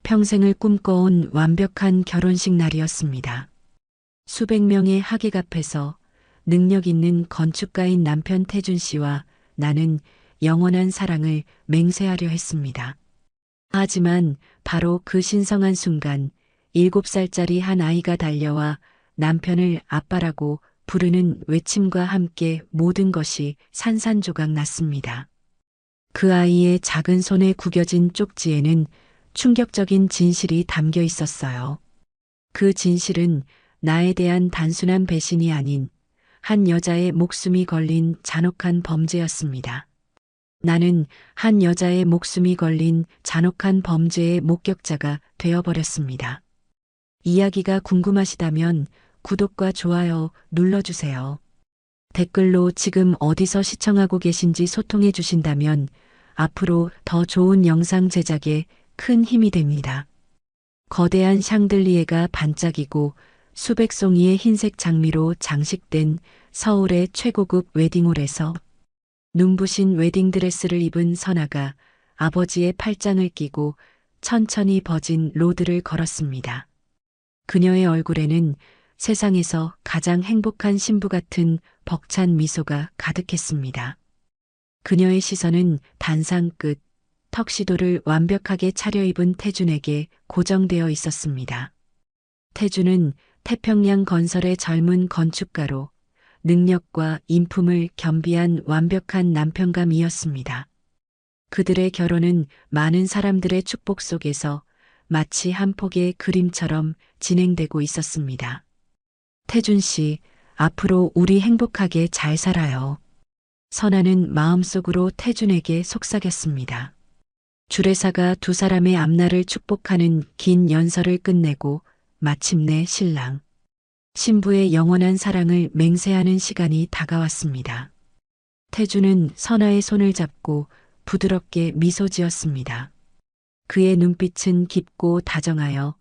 평생을 꿈꿔온 완벽한 결혼식 날이었습니다. 수백 명의 하객 앞에서 능력 있는 건축가인 남편 태준 씨와 나는 영원한 사랑을 맹세하려 했습니다. 하지만 바로 그 신성한 순간 7살짜리 한 아이가 달려와 남편을 아빠라고 부르는 외침과 함께 모든 것이 산산조각 났습니다. 그 아이의 작은 손에 구겨진 쪽지에는 충격적인 진실이 담겨 있었어요. 그 진실은 나에 대한 단순한 배신이 아닌 한 여자의 목숨이 걸린 잔혹한 범죄였습니다. 나는 한 여자의 목숨이 걸린 잔혹한 범죄의 목격자가 되어버렸습니다. 이야기가 궁금하시다면 구독과 좋아요 눌러주세요. 댓글로 지금 어디서 시청하고 계신지 소통해 주신다면 앞으로 더 좋은 영상 제작에 큰 힘이 됩니다. 거대한 샹들리에가 반짝이고 수백 송이의 흰색 장미로 장식된 서울의 최고급 웨딩홀에서 눈부신 웨딩드레스를 입은 선아가 아버지의 팔짱을 끼고 천천히 버진 로드를 걸었습니다. 그녀의 얼굴에는 세상에서 가장 행복한 신부 같은 벅찬 미소가 가득했습니다. 그녀의 시선은 단상 끝 턱시도를 완벽하게 차려입은 태준에게 고정되어 있었습니다. 태준은 태평양 건설의 젊은 건축가로 능력과 인품을 겸비한 완벽한 남편감이었습니다. 그들의 결혼은 많은 사람들의 축복 속에서 마치 한 폭의 그림처럼 진행되고 있었습니다. 태준 씨, 앞으로 우리 행복하게 잘 살아요. 선아는 마음속으로 태준에게 속삭였습니다. 주례사가 두 사람의 앞날을 축복하는 긴 연설을 끝내고 마침내 신랑, 신부의 영원한 사랑을 맹세하는 시간이 다가왔습니다. 태준은 선아의 손을 잡고 부드럽게 미소 지었습니다. 그의 눈빛은 깊고 다정하여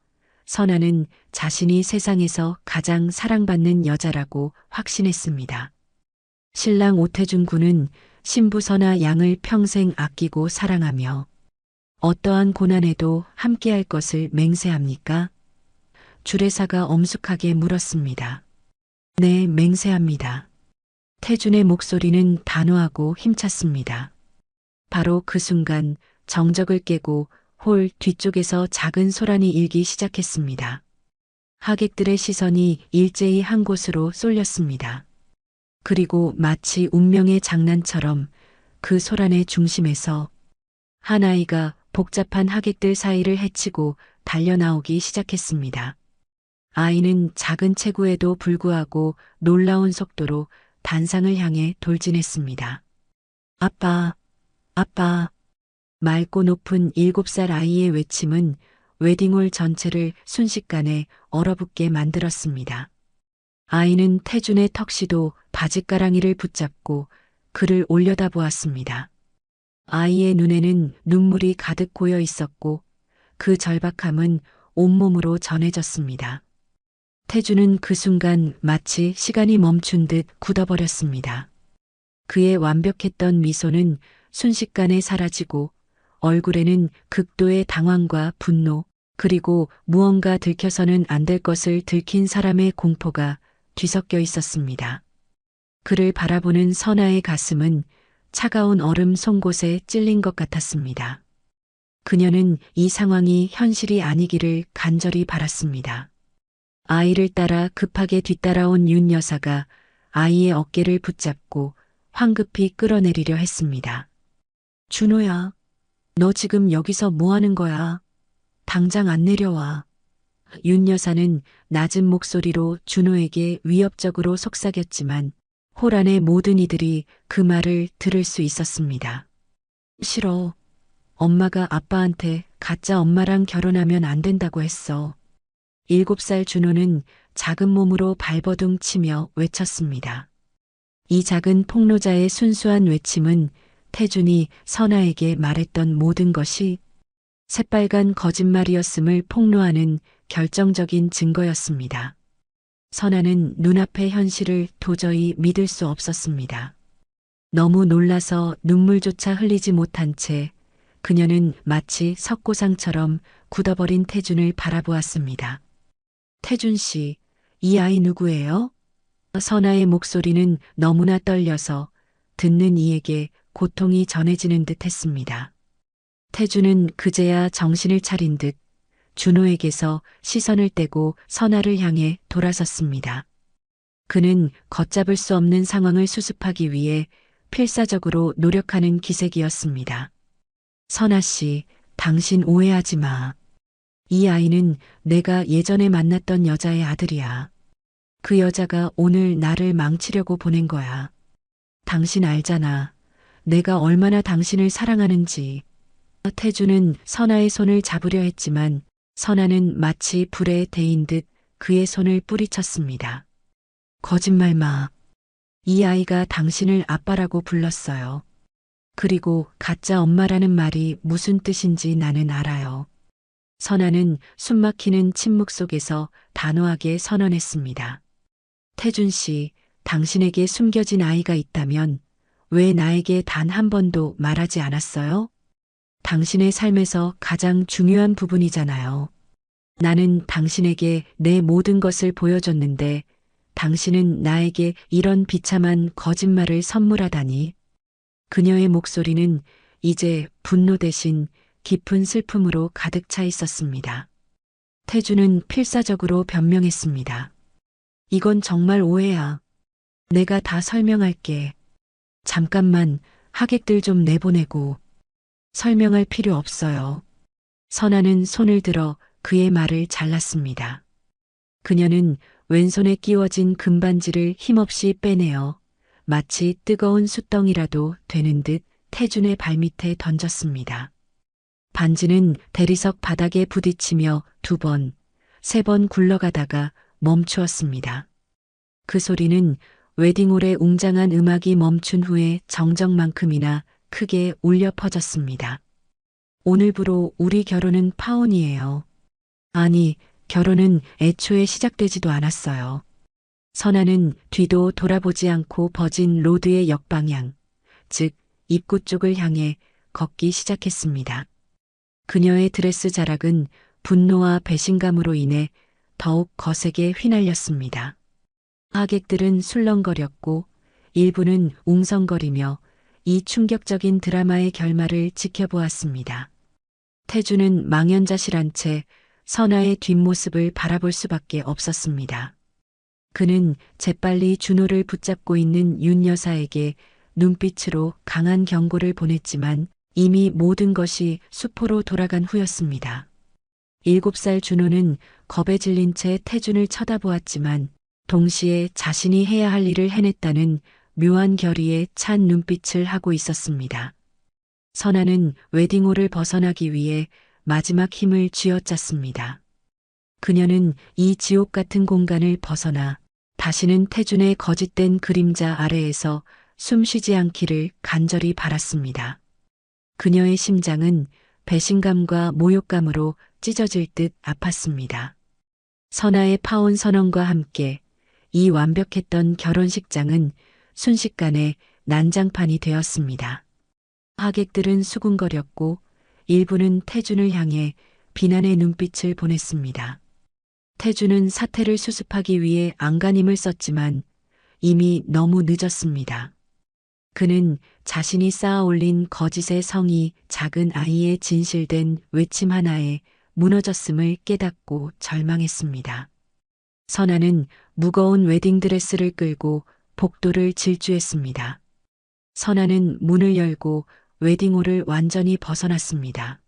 선아는 자신이 세상에서 가장 사랑받는 여자라고 확신했습니다. 신랑 오태준 군은 신부 선아 양을 평생 아끼고 사랑하며 어떠한 고난에도 함께할 것을 맹세합니까? 주례사가 엄숙하게 물었습니다. 네, 맹세합니다. 태준의 목소리는 단호하고 힘찼습니다. 바로 그 순간 정적을 깨고 홀 뒤쪽에서 작은 소란이 일기 시작했습니다. 하객들의 시선이 일제히 한 곳으로 쏠렸습니다. 그리고 마치 운명의 장난처럼 그 소란의 중심에서 한 아이가 복잡한 하객들 사이를 헤치고 달려나오기 시작했습니다. 아이는 작은 체구에도 불구하고 놀라운 속도로 단상을 향해 돌진했습니다. 아빠, 아빠. 맑고 높은 7살 아이의 외침은 웨딩홀 전체를 순식간에 얼어붙게 만들었습니다. 아이는 태준의 턱시도 바짓가랑이를 붙잡고 그를 올려다보았습니다. 아이의 눈에는 눈물이 가득 고여 있었고 그 절박함은 온몸으로 전해졌습니다. 태준은 그 순간 마치 시간이 멈춘 듯 굳어버렸습니다. 그의 완벽했던 미소는 순식간에 사라지고 얼굴에는 극도의 당황과 분노, 그리고 무언가 들켜서는 안 될 것을 들킨 사람의 공포가 뒤섞여 있었습니다. 그를 바라보는 선아의 가슴은 차가운 얼음 송곳에 찔린 것 같았습니다. 그녀는 이 상황이 현실이 아니기를 간절히 바랐습니다. 아이를 따라 급하게 뒤따라온 윤 여사가 아이의 어깨를 붙잡고 황급히 끌어내리려 했습니다. 준호야, 너 지금 여기서 뭐 하는 거야? 당장 안 내려와. 윤 여사는 낮은 목소리로 준호에게 위협적으로 속삭였지만 홀 안의 모든 이들이 그 말을 들을 수 있었습니다. 싫어. 엄마가 아빠한테 가짜 엄마랑 결혼하면 안 된다고 했어. 7살 준호는 작은 몸으로 발버둥 치며 외쳤습니다. 이 작은 폭로자의 순수한 외침은 태준이 선아에게 말했던 모든 것이 새빨간 거짓말이었음을 폭로하는 결정적인 증거였습니다. 선아는 눈앞의 현실을 도저히 믿을 수 없었습니다. 너무 놀라서 눈물조차 흘리지 못한 채 그녀는 마치 석고상처럼 굳어버린 태준을 바라보았습니다. 태준 씨, 이 아이 누구예요? 선아의 목소리는 너무나 떨려서 듣는 이에게 고통이 전해지는 듯 했습니다. 태준은 그제야 정신을 차린 듯 준호에게서 시선을 떼고 선아를 향해 돌아섰습니다. 그는 걷잡을 수 없는 상황을 수습하기 위해 필사적으로 노력하는 기색이었습니다. 선아 씨, 당신 오해하지 마. 이 아이는 내가 예전에 만났던 여자의 아들이야. 그 여자가 오늘 나를 망치려고 보낸 거야. 당신 알잖아. 내가 얼마나 당신을 사랑하는지. 태주는 선아의 손을 잡으려 했지만 선아는 마치 불에 데인 듯 그의 손을 뿌리쳤습니다. 거짓말 마. 이 아이가 당신을 아빠라고 불렀어요. 그리고 가짜 엄마라는 말이 무슨 뜻인지 나는 알아요. 선아는 숨막히는 침묵 속에서 단호하게 선언했습니다. 태준 씨, 당신에게 숨겨진 아이가 있다면 왜 나에게 단 한 번도 말하지 않았어요? 당신의 삶에서 가장 중요한 부분이잖아요. 나는 당신에게 내 모든 것을 보여줬는데 당신은 나에게 이런 비참한 거짓말을 선물하다니. 그녀의 목소리는 이제 분노 대신 깊은 슬픔으로 가득 차 있었습니다. 태주는 필사적으로 변명했습니다. 이건 정말 오해야. 내가 다 설명할게. 잠깐만 하객들 좀 내보내고. 설명할 필요 없어요. 선아는 손을 들어 그의 말을 잘랐습니다. 그녀는 왼손에 끼워진 금반지를 힘없이 빼내어 마치 뜨거운 숯덩이라도 되는 듯 태준의 발밑에 던졌습니다. 반지는 대리석 바닥에 부딪히며 2번, 3번 굴러가다가 멈추었습니다. 그 소리는 웨딩홀의 웅장한 음악이 멈춘 후에 정적만큼이나 크게 울려 퍼졌습니다. 오늘부로 우리 결혼은 파혼이에요. 아니, 결혼은 애초에 시작되지도 않았어요. 선아는 뒤도 돌아보지 않고 버진 로드의 역방향, 즉 입구 쪽을 향해 걷기 시작했습니다. 그녀의 드레스 자락은 분노와 배신감으로 인해 더욱 거세게 휘날렸습니다. 하객들은 술렁거렸고 일부는 웅성거리며 이 충격적인 드라마의 결말을 지켜보았습니다. 태주는 망연자실한 채 선아의 뒷모습을 바라볼 수밖에 없었습니다. 그는 재빨리 준호를 붙잡고 있는 윤 여사에게 눈빛으로 강한 경고를 보냈지만 이미 모든 것이 수포로 돌아간 후였습니다. 7살 준호는 겁에 질린 채 태준을 쳐다보았지만 동시에 자신이 해야 할 일을 해냈다는 묘한 결의에 찬 눈빛을 하고 있었습니다. 선아는 웨딩홀을 벗어나기 위해 마지막 힘을 쥐어짰습니다. 그녀는 이 지옥 같은 공간을 벗어나 다시는 태준의 거짓된 그림자 아래에서 숨쉬지 않기를 간절히 바랐습니다. 그녀의 심장은 배신감과 모욕감으로 찢어질 듯 아팠습니다. 선아의 파혼 선언과 함께 이 완벽했던 결혼식장은 순식간에 난장판이 되었습니다. 하객들은 수군거렸고 일부는 태준을 향해 비난의 눈빛을 보냈습니다. 태준은 사태를 수습하기 위해 안간힘을 썼지만 이미 너무 늦었습니다. 그는 자신이 쌓아올린 거짓의 성이 작은 아이의 진실된 외침 하나에 무너졌음을 깨닫고 절망했습니다. 선아는 무거운 웨딩드레스를 끌고 복도를 질주했습니다. 선아는 문을 열고 웨딩홀을 완전히 벗어났습니다.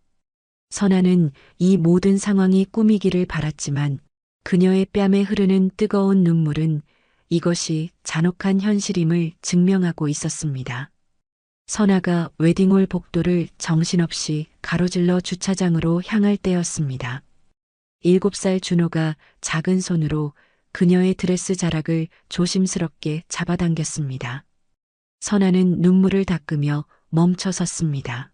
선아는 이 모든 상황이 꿈이기를 바랐지만 그녀의 뺨에 흐르는 뜨거운 눈물은 이것이 잔혹한 현실임을 증명하고 있었습니다. 선아가 웨딩홀 복도를 정신없이 가로질러 주차장으로 향할 때였습니다. 7살 준호가 작은 손으로 그녀의 드레스 자락을 조심스럽게 잡아당겼습니다. 선아는 눈물을 닦으며 멈춰 섰습니다.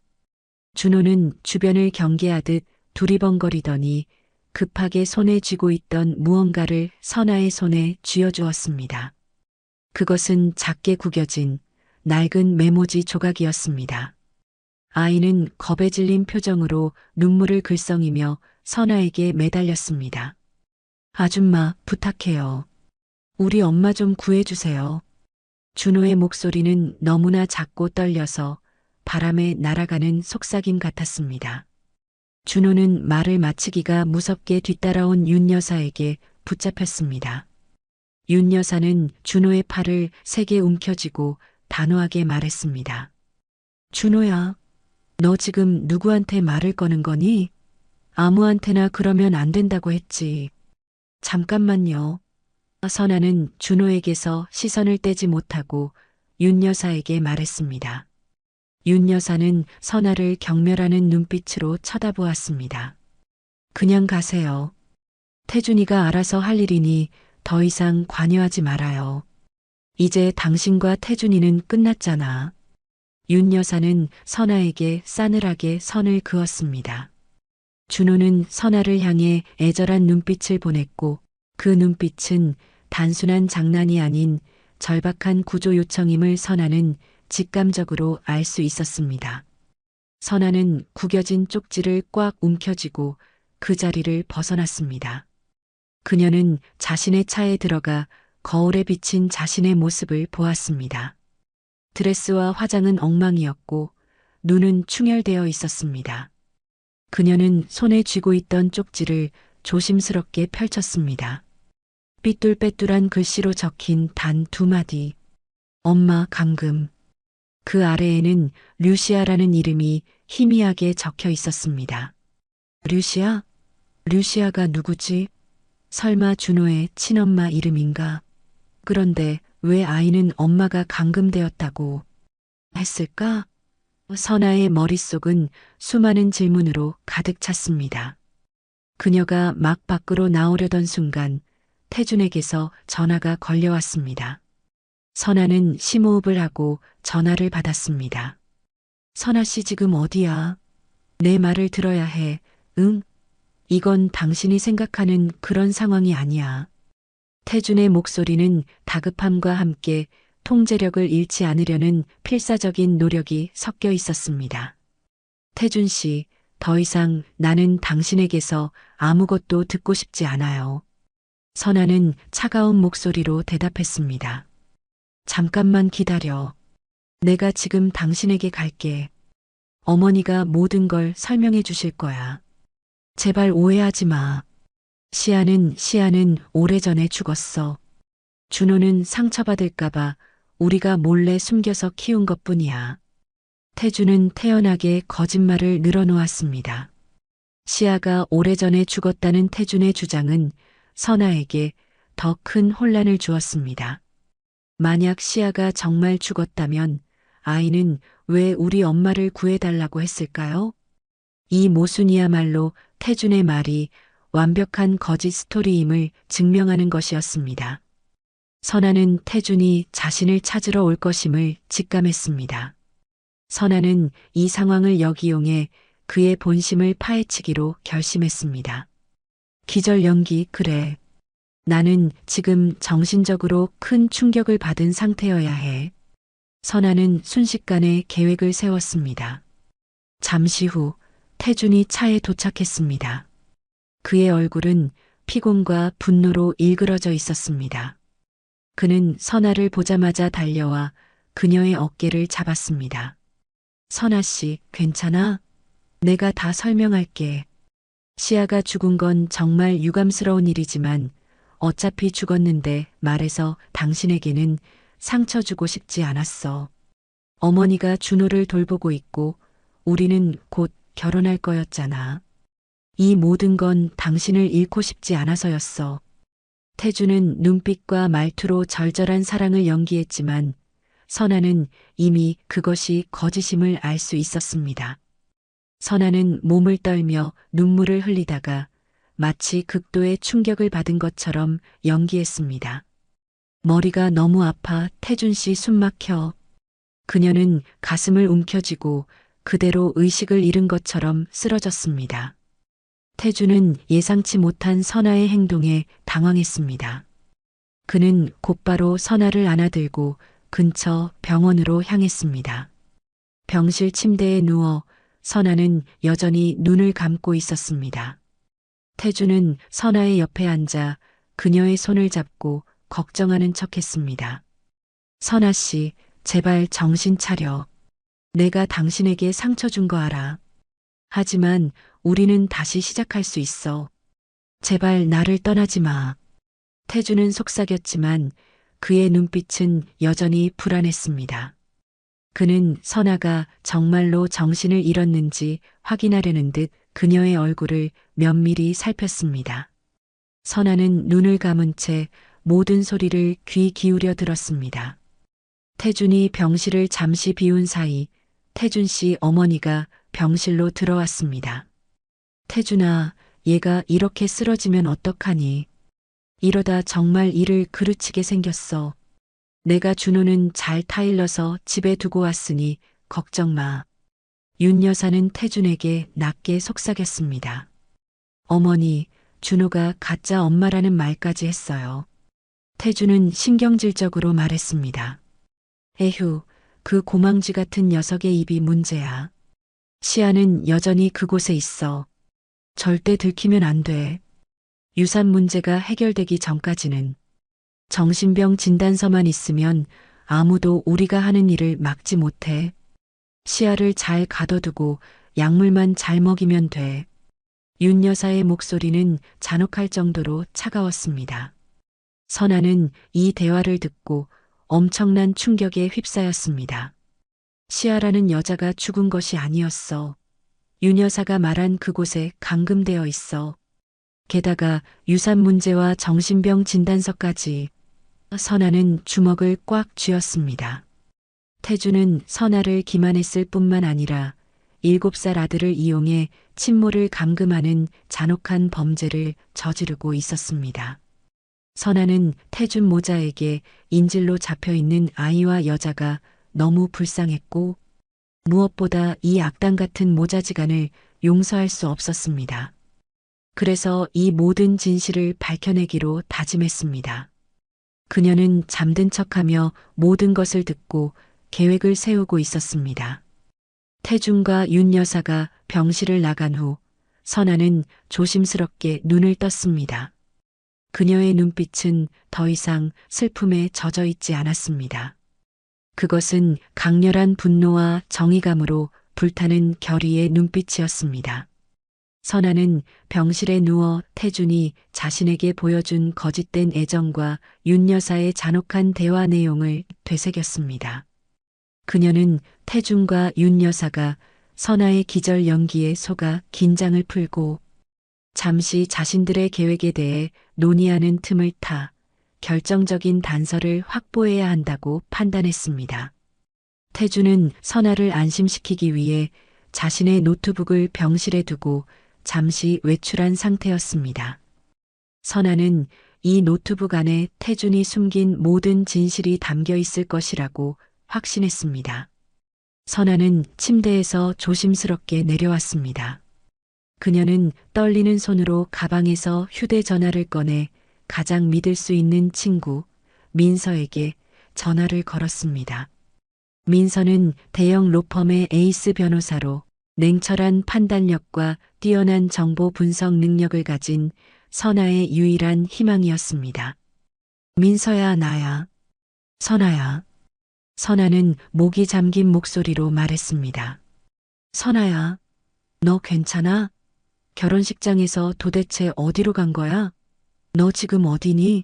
준호는 주변을 경계하듯 두리번거리더니 급하게 손에 쥐고 있던 무언가를 선아의 손에 쥐어주었습니다. 그것은 작게 구겨진 낡은 메모지 조각이었습니다. 아이는 겁에 질린 표정으로 눈물을 글썽이며 선아에게 매달렸습니다. 아줌마, 부탁해요. 우리 엄마 좀 구해주세요. 준호의 목소리는 너무나 작고 떨려서 바람에 날아가는 속삭임 같았습니다. 준호는 말을 마치기가 무섭게 뒤따라온 윤 여사에게 붙잡혔습니다. 윤 여사는 준호의 팔을 세게 움켜쥐고 단호하게 말했습니다. 준호야, 너 지금 누구한테 말을 거는 거니? 아무한테나 그러면 안 된다고 했지. 잠깐만요. 선아는 준호에게서 시선을 떼지 못하고 윤 여사에게 말했습니다. 윤 여사는 선아를 경멸하는 눈빛으로 쳐다보았습니다. 그냥 가세요. 태준이가 알아서 할 일이니 더 이상 관여하지 말아요. 이제 당신과 태준이는 끝났잖아. 윤 여사는 선아에게 싸늘하게 선을 그었습니다. 준호는 선아를 향해 애절한 눈빛을 보냈고 그 눈빛은 단순한 장난이 아닌 절박한 구조 요청임을 선아는 직감적으로 알 수 있었습니다. 선아는 구겨진 쪽지를 꽉 움켜쥐고 그 자리를 벗어났습니다. 그녀는 자신의 차에 들어가 거울에 비친 자신의 모습을 보았습니다. 드레스와 화장은 엉망이었고 눈은 충혈되어 있었습니다. 그녀는 손에 쥐고 있던 쪽지를 조심스럽게 펼쳤습니다. 삐뚤빼뚤한 글씨로 적힌 단 2마디. 엄마 감금. 그 아래에는 류시아라는 이름이 희미하게 적혀 있었습니다. 류시아? 류시아가 누구지? 설마 준호의 친엄마 이름인가? 그런데 왜 아이는 엄마가 감금되었다고 했을까? 선아의 머릿속은 수많은 질문으로 가득 찼습니다. 그녀가 막 밖으로 나오려던 순간 태준에게서 전화가 걸려왔습니다. 선아는 심호흡을 하고 전화를 받았습니다. 선아 씨 지금 어디야? 내 말을 들어야 해. 응? 이건 당신이 생각하는 그런 상황이 아니야. 태준의 목소리는 다급함과 함께 통제력을 잃지 않으려는 필사적인 노력이 섞여 있었습니다. 태준 씨, 더 이상 나는 당신에게서 아무것도 듣고 싶지 않아요. 선아는 차가운 목소리로 대답했습니다. 잠깐만 기다려. 내가 지금 당신에게 갈게. 어머니가 모든 걸 설명해 주실 거야. 제발 오해하지 마. 시아는 오래전에 죽었어. 준호는 상처받을까봐 우리가 몰래 숨겨서 키운 것뿐이야. 태준은 태연하게 거짓말을 늘어놓았습니다. 시아가 오래전에 죽었다는 태준의 주장은 선아에게 더 큰 혼란을 주었습니다. 만약 시아가 정말 죽었다면 아이는 왜 우리 엄마를 구해달라고 했을까요? 이 모순이야말로 태준의 말이 완벽한 거짓 스토리임을 증명하는 것이었습니다. 선아는 태준이 자신을 찾으러 올 것임을 직감했습니다. 선아는 이 상황을 역이용해 그의 본심을 파헤치기로 결심했습니다. 기절 연기, 그래. 나는 지금 정신적으로 큰 충격을 받은 상태여야 해. 선아는 순식간에 계획을 세웠습니다. 잠시 후 태준이 차에 도착했습니다. 그의 얼굴은 피곤과 분노로 일그러져 있었습니다. 그는 선아를 보자마자 달려와 그녀의 어깨를 잡았습니다. 선아 씨, 괜찮아? 내가 다 설명할게. 시아가 죽은 건 정말 유감스러운 일이지만 어차피 죽었는데 말해서 당신에게는 상처 주고 싶지 않았어. 어머니가 준호를 돌보고 있고 우리는 곧 결혼할 거였잖아. 이 모든 건 당신을 잃고 싶지 않아서였어. 태준은 눈빛과 말투로 절절한 사랑을 연기했지만 선아는 이미 그것이 거짓임을 알 수 있었습니다. 선아는 몸을 떨며 눈물을 흘리다가 마치 극도의 충격을 받은 것처럼 연기했습니다. 머리가 너무 아파 태준 씨 숨 막혀. 그녀는 가슴을 움켜쥐고 그대로 의식을 잃은 것처럼 쓰러졌습니다. 태준은 예상치 못한 선아의 행동에 당황했습니다. 그는 곧바로 선아를 안아들고 근처 병원으로 향했습니다. 병실 침대에 누워 선아는 여전히 눈을 감고 있었습니다. 태주는 선아의 옆에 앉아 그녀의 손을 잡고 걱정하는 척했습니다. 선아 씨, 제발 정신 차려. 내가 당신에게 상처 준 거 알아. 하지만 우리는 다시 시작할 수 있어. 제발 나를 떠나지 마. 태주는 속삭였지만 그의 눈빛은 여전히 불안했습니다. 그는 선아가 정말로 정신을 잃었는지 확인하려는 듯 그녀의 얼굴을 면밀히 살폈습니다. 선아는 눈을 감은 채 모든 소리를 귀 기울여 들었습니다. 태준이 병실을 잠시 비운 사이 태준 씨 어머니가 병실로 들어왔습니다. 태준아, 얘가 이렇게 쓰러지면 어떡하니? 이러다 정말 일을 그르치게 생겼어. 내가 준호는 잘 타일러서 집에 두고 왔으니 걱정 마. 윤 여사는 태준에게 낮게 속삭였습니다. 어머니, 준호가 가짜 엄마라는 말까지 했어요. 태준은 신경질적으로 말했습니다. 에휴, 그 고망지 같은 녀석의 입이 문제야. 시아는 여전히 그곳에 있어. 절대 들키면 안 돼. 유산 문제가 해결되기 전까지는. 정신병 진단서만 있으면 아무도 우리가 하는 일을 막지 못해. 시아를 잘 가둬두고 약물만 잘 먹이면 돼. 윤 여사의 목소리는 잔혹할 정도로 차가웠습니다. 선아는 이 대화를 듣고 엄청난 충격에 휩싸였습니다. 시아라는 여자가 죽은 것이 아니었어. 윤 여사가 말한 그곳에 감금되어 있어. 게다가 유산 문제와 정신병 진단서까지. 선아는 주먹을 꽉 쥐었습니다. 태주는 선아를 기만했을 뿐만 아니라 7살 아들을 이용해 친모를 감금하는 잔혹한 범죄를 저지르고 있었습니다. 선아는 태준 모자에게 인질로 잡혀있는 아이와 여자가 너무 불쌍했고 무엇보다 이 악당 같은 모자지간을 용서할 수 없었습니다. 그래서 이 모든 진실을 밝혀내기로 다짐했습니다. 그녀는 잠든 척하며 모든 것을 듣고 계획을 세우고 있었습니다. 태준과 윤 여사가 병실을 나간 후 선아는 조심스럽게 눈을 떴습니다. 그녀의 눈빛은 더 이상 슬픔에 젖어 있지 않았습니다. 그것은 강렬한 분노와 정의감으로 불타는 결의의 눈빛이었습니다. 선아는 병실에 누워 태준이 자신에게 보여준 거짓된 애정과 윤 여사의 잔혹한 대화 내용을 되새겼습니다. 그녀는 태준과 윤 여사가 선아의 기절 연기에 속아 긴장을 풀고 잠시 자신들의 계획에 대해 논의하는 틈을 타 결정적인 단서를 확보해야 한다고 판단했습니다. 태준은 선아를 안심시키기 위해 자신의 노트북을 병실에 두고 잠시 외출한 상태였습니다. 선아는 이 노트북 안에 태준이 숨긴 모든 진실이 담겨 있을 것이라고 확신했습니다. 선아는 침대에서 조심스럽게 내려왔습니다. 그녀는 떨리는 손으로 가방에서 휴대전화를 꺼내 가장 믿을 수 있는 친구 민서에게 전화를 걸었습니다. 민서는 대형 로펌의 에이스 변호사로 냉철한 판단력과 뛰어난 정보 분석 능력을 가진 선아의 유일한 희망이었습니다. 민서야, 나야. 선아야. 선아는 목이 잠긴 목소리로 말했습니다. 선아야, 너 괜찮아? 결혼식장에서 도대체 어디로 간 거야? 너 지금 어디니?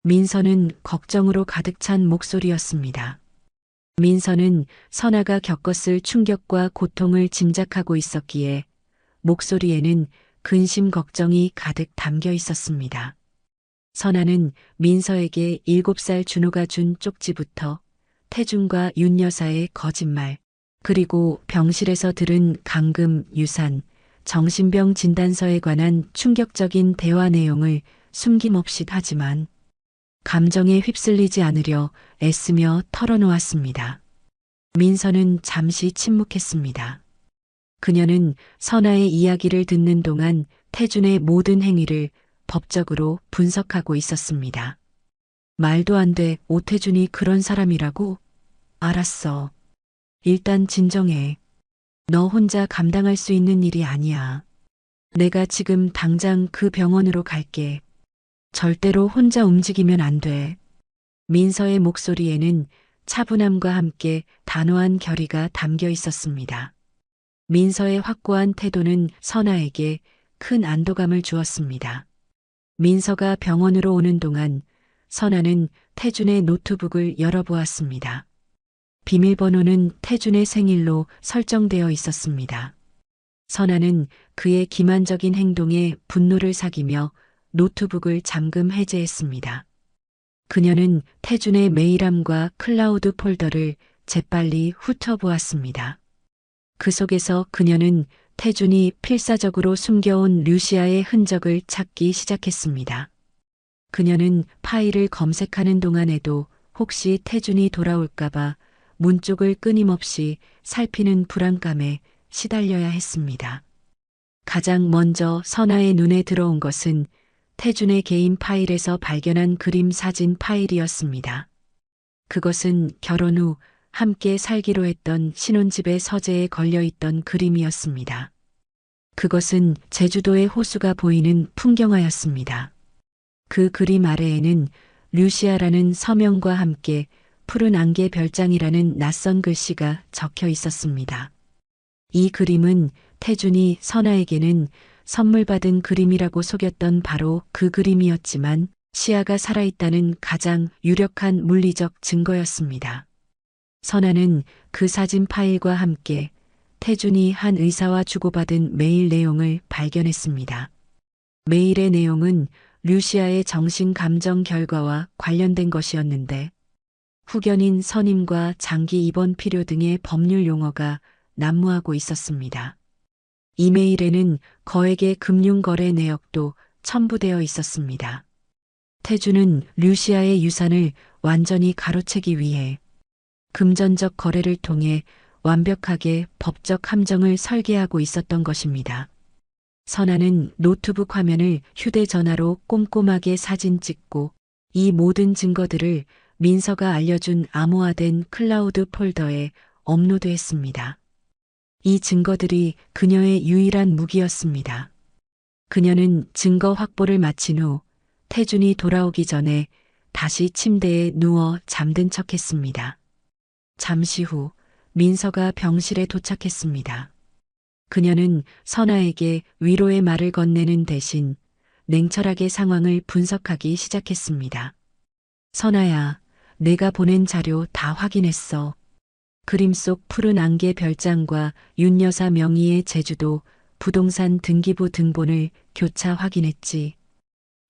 민서는 걱정으로 가득 찬 목소리였습니다. 민서는 선아가 겪었을 충격과 고통을 짐작하고 있었기에 목소리에는 근심 걱정이 가득 담겨 있었습니다. 선아는 민서에게 7살 준호가 준 쪽지부터 태준과 윤 여사의 거짓말, 그리고 병실에서 들은 감금, 유산, 정신병 진단서에 관한 충격적인 대화 내용을 숨김없이 하지만 감정에 휩쓸리지 않으려 애쓰며 털어놓았습니다. 민서는 잠시 침묵했습니다. 그녀는 선아의 이야기를 듣는 동안 태준의 모든 행위를 법적으로 분석하고 있었습니다. 말도 안 돼, 오태준이 그런 사람이라고? 알았어. 일단 진정해. 너 혼자 감당할 수 있는 일이 아니야. 내가 지금 당장 그 병원으로 갈게. 절대로 혼자 움직이면 안 돼. 민서의 목소리에는 차분함과 함께 단호한 결의가 담겨 있었습니다. 민서의 확고한 태도는 선아에게 큰 안도감을 주었습니다. 민서가 병원으로 오는 동안 선아는 태준의 노트북을 열어보았습니다. 비밀번호는 태준의 생일로 설정되어 있었습니다. 선아는 그의 기만적인 행동에 분노를 사기며 노트북을 잠금 해제했습니다. 그녀는 태준의 메일함과 클라우드 폴더를 재빨리 훑어보았습니다. 그 속에서 그녀는 태준이 필사적으로 숨겨온 류시아의 흔적을 찾기 시작했습니다. 그녀는 파일을 검색하는 동안에도 혹시 태준이 돌아올까봐 문 쪽을 끊임없이 살피는 불안감에 시달려야 했습니다. 가장 먼저 선아의 눈에 들어온 것은 태준의 개인 파일에서 발견한 그림 사진 파일이었습니다. 그것은 결혼 후 함께 살기로 했던 신혼집의 서재에 걸려있던 그림이었습니다. 그것은 제주도의 호수가 보이는 풍경화였습니다. 그 그림 아래에는 류시아라는 서명과 함께 푸른 안개 별장이라는 낯선 글씨가 적혀 있었습니다. 이 그림은 태준이 선아에게는 선물 받은 그림이라고 속였던 바로 그 그림이었지만 시아가 살아있다는 가장 유력한 물리적 증거였습니다. 선아는 그 사진 파일과 함께 태준이 한 의사와 주고받은 메일 내용을 발견했습니다. 메일의 내용은 류시아의 정신 감정 결과와 관련된 것이었는데 후견인 선임과 장기 입원 필요 등의 법률 용어가 난무하고 있었습니다. 이메일에는 거액의 금융거래 내역도 첨부되어 있었습니다. 태준은 류시아의 유산을 완전히 가로채기 위해 금전적 거래를 통해 완벽하게 법적 함정을 설계하고 있었던 것입니다. 선아는 노트북 화면을 휴대전화로 꼼꼼하게 사진 찍고 이 모든 증거들을 민서가 알려준 암호화된 클라우드 폴더에 업로드했습니다. 이 증거들이 그녀의 유일한 무기였습니다. 그녀는 증거 확보를 마친 후 태준이 돌아오기 전에 다시 침대에 누워 잠든 척했습니다. 잠시 후 민서가 병실에 도착했습니다. 그녀는 선아에게 위로의 말을 건네는 대신 냉철하게 상황을 분석하기 시작했습니다. 선아야, 내가 보낸 자료 다 확인했어. 그림 속 푸른 안개 별장과 윤 여사 명의의 제주도 부동산 등기부 등본을 교차 확인했지.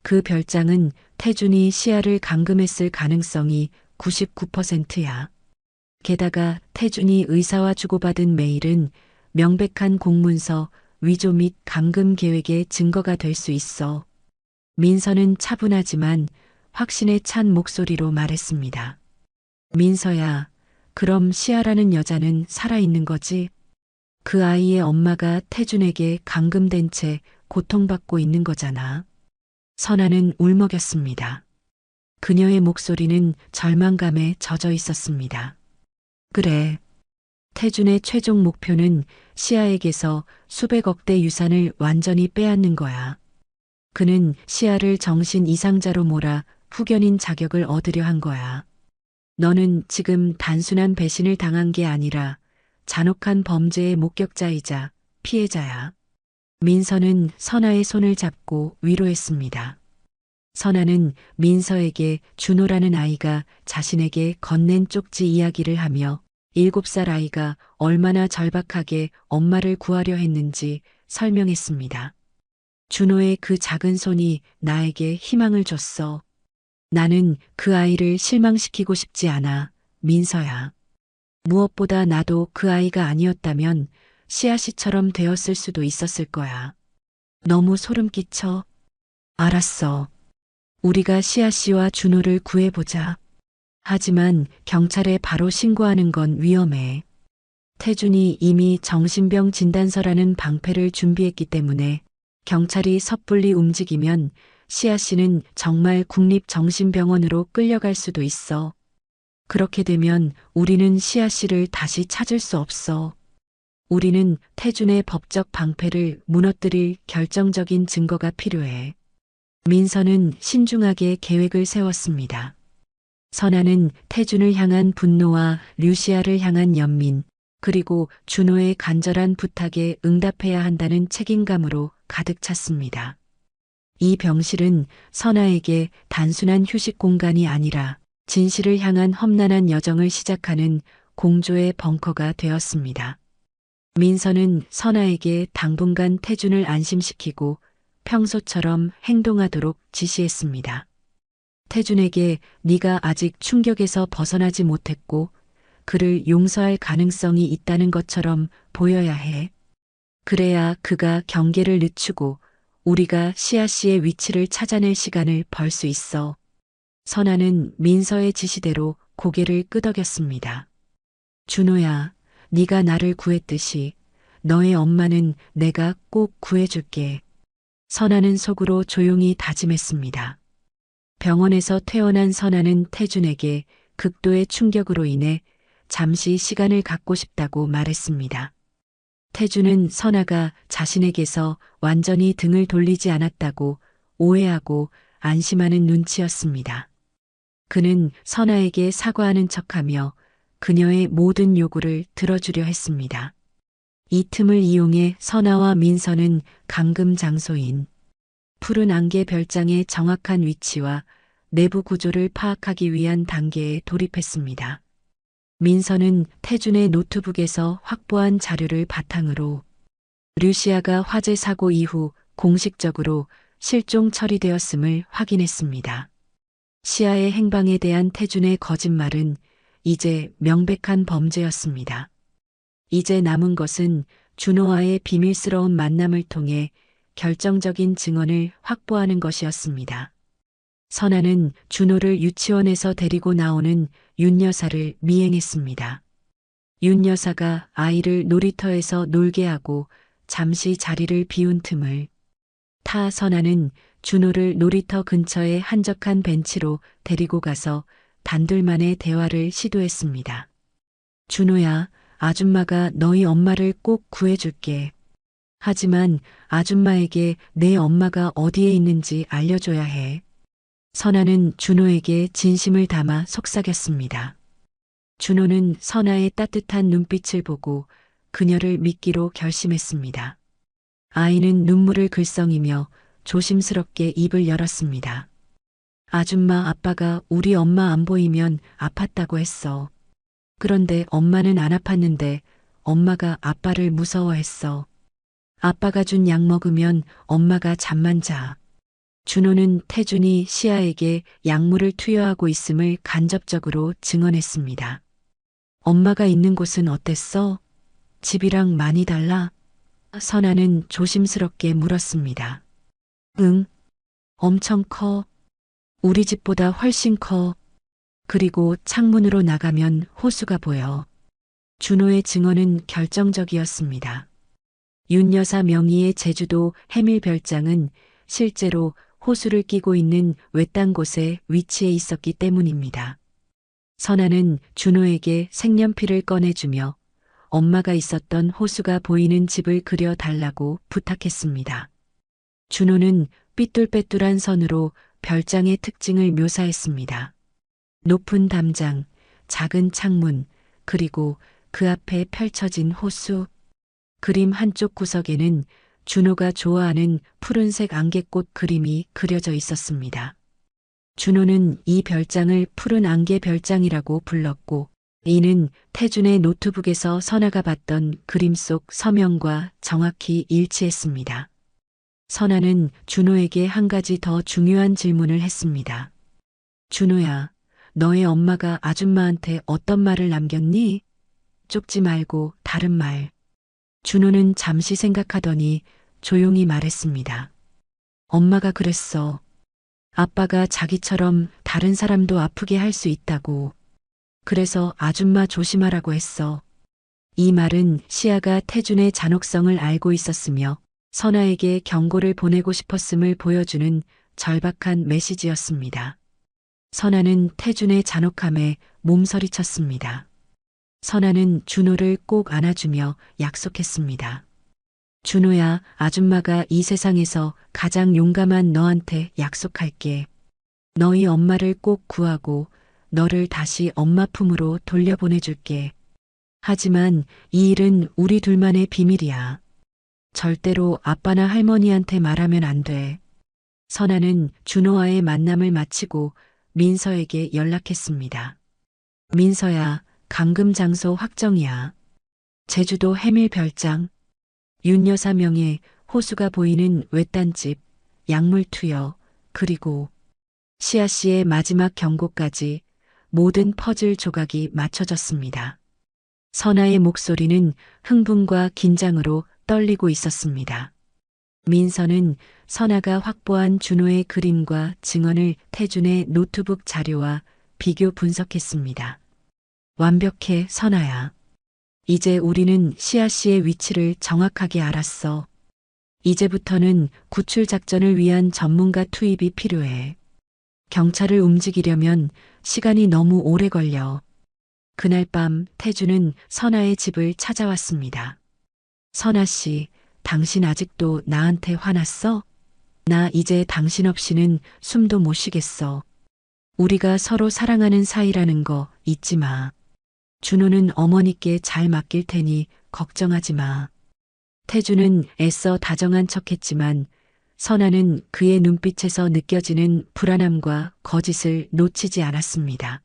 그 별장은 태준이 시아를 감금했을 가능성이 99%야. 게다가 태준이 의사와 주고받은 메일은 명백한 공문서 위조 및 감금 계획의 증거가 될 수 있어. 민서는 차분하지만 확신에 찬 목소리로 말했습니다. 민서야, 그럼 시아라는 여자는 살아있는 거지? 그 아이의 엄마가 태준에게 감금된 채 고통받고 있는 거잖아. 선아는 울먹였습니다. 그녀의 목소리는 절망감에 젖어 있었습니다. 그래. 태준의 최종 목표는 시아에게서 수백억 대 유산을 완전히 빼앗는 거야. 그는 시아를 정신 이상자로 몰아 후견인 자격을 얻으려 한 거야. 너는 지금 단순한 배신을 당한 게 아니라 잔혹한 범죄의 목격자이자 피해자야. 민서는 선아의 손을 잡고 위로했습니다. 선아는 민서에게 준호라는 아이가 자신에게 건넨 쪽지 이야기를 하며 7살 아이가 얼마나 절박하게 엄마를 구하려 했는지 설명했습니다. 준호의 그 작은 손이 나에게 희망을 줬어. 나는 그 아이를 실망시키고 싶지 않아, 민서야. 무엇보다 나도 그 아이가 아니었다면 시아 씨처럼 되었을 수도 있었을 거야. 너무 소름 끼쳐. 알았어. 우리가 시아 씨와 준호를 구해보자. 하지만 경찰에 바로 신고하는 건 위험해. 태준이 이미 정신병 진단서라는 방패를 준비했기 때문에 경찰이 섣불리 움직이면 시아 씨는 정말 국립정신병원으로 끌려갈 수도 있어. 그렇게 되면 우리는 시아 씨를 다시 찾을 수 없어. 우리는 태준의 법적 방패를 무너뜨릴 결정적인 증거가 필요해. 민서는 신중하게 계획을 세웠습니다. 선아는 태준을 향한 분노와 류시아를 향한 연민, 그리고 준호의 간절한 부탁에 응답해야 한다는 책임감으로 가득 찼습니다. 이 병실은 선아에게 단순한 휴식 공간이 아니라 진실을 향한 험난한 여정을 시작하는 공조의 벙커가 되었습니다. 민서는 선아에게 당분간 태준을 안심시키고 평소처럼 행동하도록 지시했습니다. 태준에게 네가 아직 충격에서 벗어나지 못했고 그를 용서할 가능성이 있다는 것처럼 보여야 해. 그래야 그가 경계를 늦추고 우리가 시아 씨의 위치를 찾아낼 시간을 벌 수 있어. 선아는 민서의 지시대로 고개를 끄덕였습니다. 준호야, 네가 나를 구했듯이 너의 엄마는 내가 꼭 구해줄게. 선아는 속으로 조용히 다짐했습니다. 병원에서 퇴원한 선아는 태준에게 극도의 충격으로 인해 잠시 시간을 갖고 싶다고 말했습니다. 태준은 선아가 자신에게서 완전히 등을 돌리지 않았다고 오해하고 안심하는 눈치였습니다. 그는 선아에게 사과하는 척하며 그녀의 모든 요구를 들어주려 했습니다. 이 틈을 이용해 선아와 민서는 감금 장소인 푸른 안개 별장의 정확한 위치와 내부 구조를 파악하기 위한 단계에 돌입했습니다. 민서는 태준의 노트북에서 확보한 자료를 바탕으로 류시아가 화재 사고 이후 공식적으로 실종 처리되었음을 확인했습니다. 시아의 행방에 대한 태준의 거짓말은 이제 명백한 범죄였습니다. 이제 남은 것은 준호와의 비밀스러운 만남을 통해 결정적인 증언을 확보하는 것이었습니다. 선아는 준호를 유치원에서 데리고 나오는 윤 여사를 미행했습니다. 윤 여사가 아이를 놀이터에서 놀게 하고 잠시 자리를 비운 틈을 타 선아는 준호를 놀이터 근처의 한적한 벤치로 데리고 가서 단둘만의 대화를 시도했습니다. 준호야, 아줌마가 너희 엄마를 꼭 구해줄게. 하지만 아줌마에게 내 엄마가 어디에 있는지 알려줘야 해. 선아는 준호에게 진심을 담아 속삭였습니다. 준호는 선아의 따뜻한 눈빛을 보고 그녀를 믿기로 결심했습니다. 아이는 눈물을 글썽이며 조심스럽게 입을 열었습니다. 아줌마 아빠가 우리 엄마 안 보이면 아팠다고 했어. 그런데 엄마는 안 아팠는데 엄마가 아빠를 무서워했어. 아빠가 준 약 먹으면 엄마가 잠만 자. 준호는 태준이 시아에게 약물을 투여하고 있음을 간접적으로 증언했습니다. 엄마가 있는 곳은 어땠어? 집이랑 많이 달라? 선아는 조심스럽게 물었습니다. 응, 엄청 커. 우리 집보다 훨씬 커. 그리고 창문으로 나가면 호수가 보여. 준호의 증언은 결정적이었습니다. 윤 여사 명의의 제주도 해밀 별장은 실제로 호수를 끼고 있는 외딴 곳에 위치해 있었기 때문입니다. 선아는 준호에게 색연필을 꺼내주며 엄마가 있었던 호수가 보이는 집을 그려달라고 부탁했습니다. 준호는 삐뚤빼뚤한 선으로 별장의 특징을 묘사했습니다. 높은 담장, 작은 창문, 그리고 그 앞에 펼쳐진 호수. 그림 한쪽 구석에는 준호가 좋아하는 푸른색 안개꽃 그림이 그려져 있었습니다. 준호는 이 별장을 푸른 안개 별장이라고 불렀고, 이는 태준의 노트북에서 선아가 봤던 그림 속 서명과 정확히 일치했습니다. 선아는 준호에게 한 가지 더 중요한 질문을 했습니다. 준호야, 너의 엄마가 아줌마한테 어떤 말을 남겼니? 쪽지 말고 다른 말. 준호는 잠시 생각하더니 조용히 말했습니다. 엄마가 그랬어. 아빠가 자기처럼 다른 사람도 아프게 할 수 있다고. 그래서 아줌마 조심하라고 했어. 이 말은 시아가 태준의 잔혹성을 알고 있었으며 선아에게 경고를 보내고 싶었음을 보여주는 절박한 메시지였습니다. 선아는 태준의 잔혹함에 몸서리쳤습니다. 선아는 준호를 꼭 안아주며 약속했습니다. 준호야, 아줌마가 이 세상에서 가장 용감한 너한테 약속할게. 너희 엄마를 꼭 구하고 너를 다시 엄마 품으로 돌려보내줄게. 하지만 이 일은 우리 둘만의 비밀이야. 절대로 아빠나 할머니한테 말하면 안 돼. 선아는 준호와의 만남을 마치고 민서에게 연락했습니다. 민서야, 감금 장소 확정이야. 제주도 해밀 별장, 윤 여사 명의 호수가 보이는 외딴집, 약물 투여, 그리고 시아 씨의 마지막 경고까지 모든 퍼즐 조각이 맞춰졌습니다. 선아의 목소리는 흥분과 긴장으로 떨리고 있었습니다. 민서는 선아가 확보한 준호의 그림과 증언을 태준의 노트북 자료와 비교 분석했습니다. 완벽해, 선아야. 이제 우리는 시아 씨의 위치를 정확하게 알았어. 이제부터는 구출 작전을 위한 전문가 투입이 필요해. 경찰을 움직이려면 시간이 너무 오래 걸려. 그날 밤 태주는 선아의 집을 찾아왔습니다. 선아 씨, 당신 아직도 나한테 화났어? 나 이제 당신 없이는 숨도 못 쉬겠어. 우리가 서로 사랑하는 사이라는 거 잊지 마. 준호는 어머니께 잘 맡길 테니 걱정하지 마. 태주는 애써 다정한 척했지만 선아는 그의 눈빛에서 느껴지는 불안함과 거짓을 놓치지 않았습니다.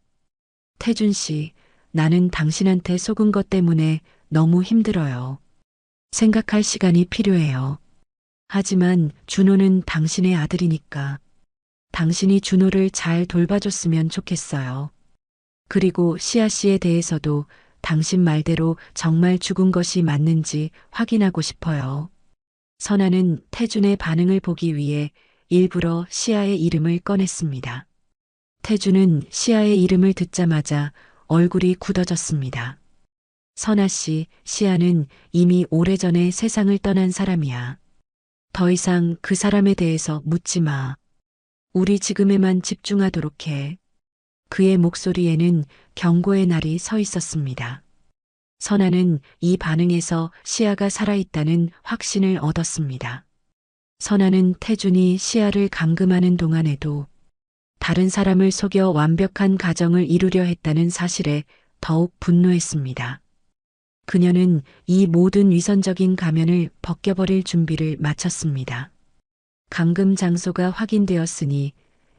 태준 씨, 나는 당신한테 속은 것 때문에 너무 힘들어요. 생각할 시간이 필요해요. 하지만 준호는 당신의 아들이니까 당신이 준호를 잘 돌봐줬으면 좋겠어요. 그리고 시아 씨에 대해서도 당신 말대로 정말 죽은 것이 맞는지 확인하고 싶어요. 선아는 태준의 반응을 보기 위해 일부러 시아의 이름을 꺼냈습니다. 태준은 시아의 이름을 듣자마자 얼굴이 굳어졌습니다. 선아 씨, 시아는 이미 오래전에 세상을 떠난 사람이야. 더 이상 그 사람에 대해서 묻지 마. 우리 지금에만 집중하도록 해. 그의 목소리에는 경고의 날이 서 있었습니다. 선아는 이 반응에서 시아가 살아있다는 확신을 얻었습니다. 선아는 태준이 시아를 감금하는 동안에도 다른 사람을 속여 완벽한 가정을 이루려 했다는 사실에 더욱 분노했습니다. 그녀는 이 모든 위선적인 가면을 벗겨버릴 준비를 마쳤습니다. 감금 장소가 확인되었으니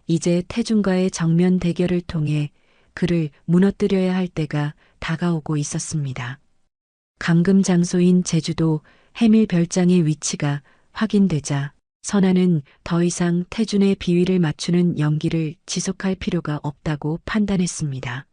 이제 태준과의 정면 대결을 통해 그를 무너뜨려야 할 때가 다가오고 있었습니다. 감금 장소인 제주도 해밀 별장의 위치가 확인되자 선아는 더 이상 태준의 비위를 맞추는 연기를 지속할 필요가 없다고 판단했습니다.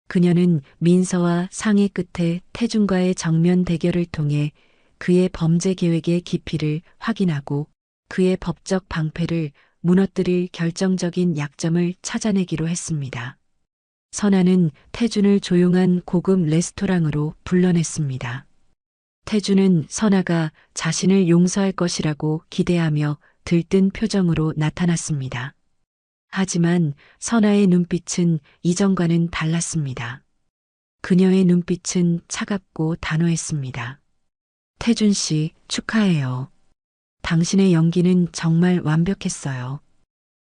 그녀는 민서와 상의 끝에 태준과의 정면 대결을 통해 그의 범죄 계획의 깊이를 확인하고 그의 법적 방패를 무너뜨릴 결정적인 약점을 찾아내기로 했습니다. 선아는 태준을 조용한 고급 레스토랑으로 불러냈습니다. 태준은 선아가 자신을 용서할 것이라고 기대하며 들뜬 표정으로 나타났습니다. 하지만 선아의 눈빛은 이전과는 달랐습니다. 그녀의 눈빛은 차갑고 단호했습니다. 태준 씨, 축하해요. 당신의 연기는 정말 완벽했어요.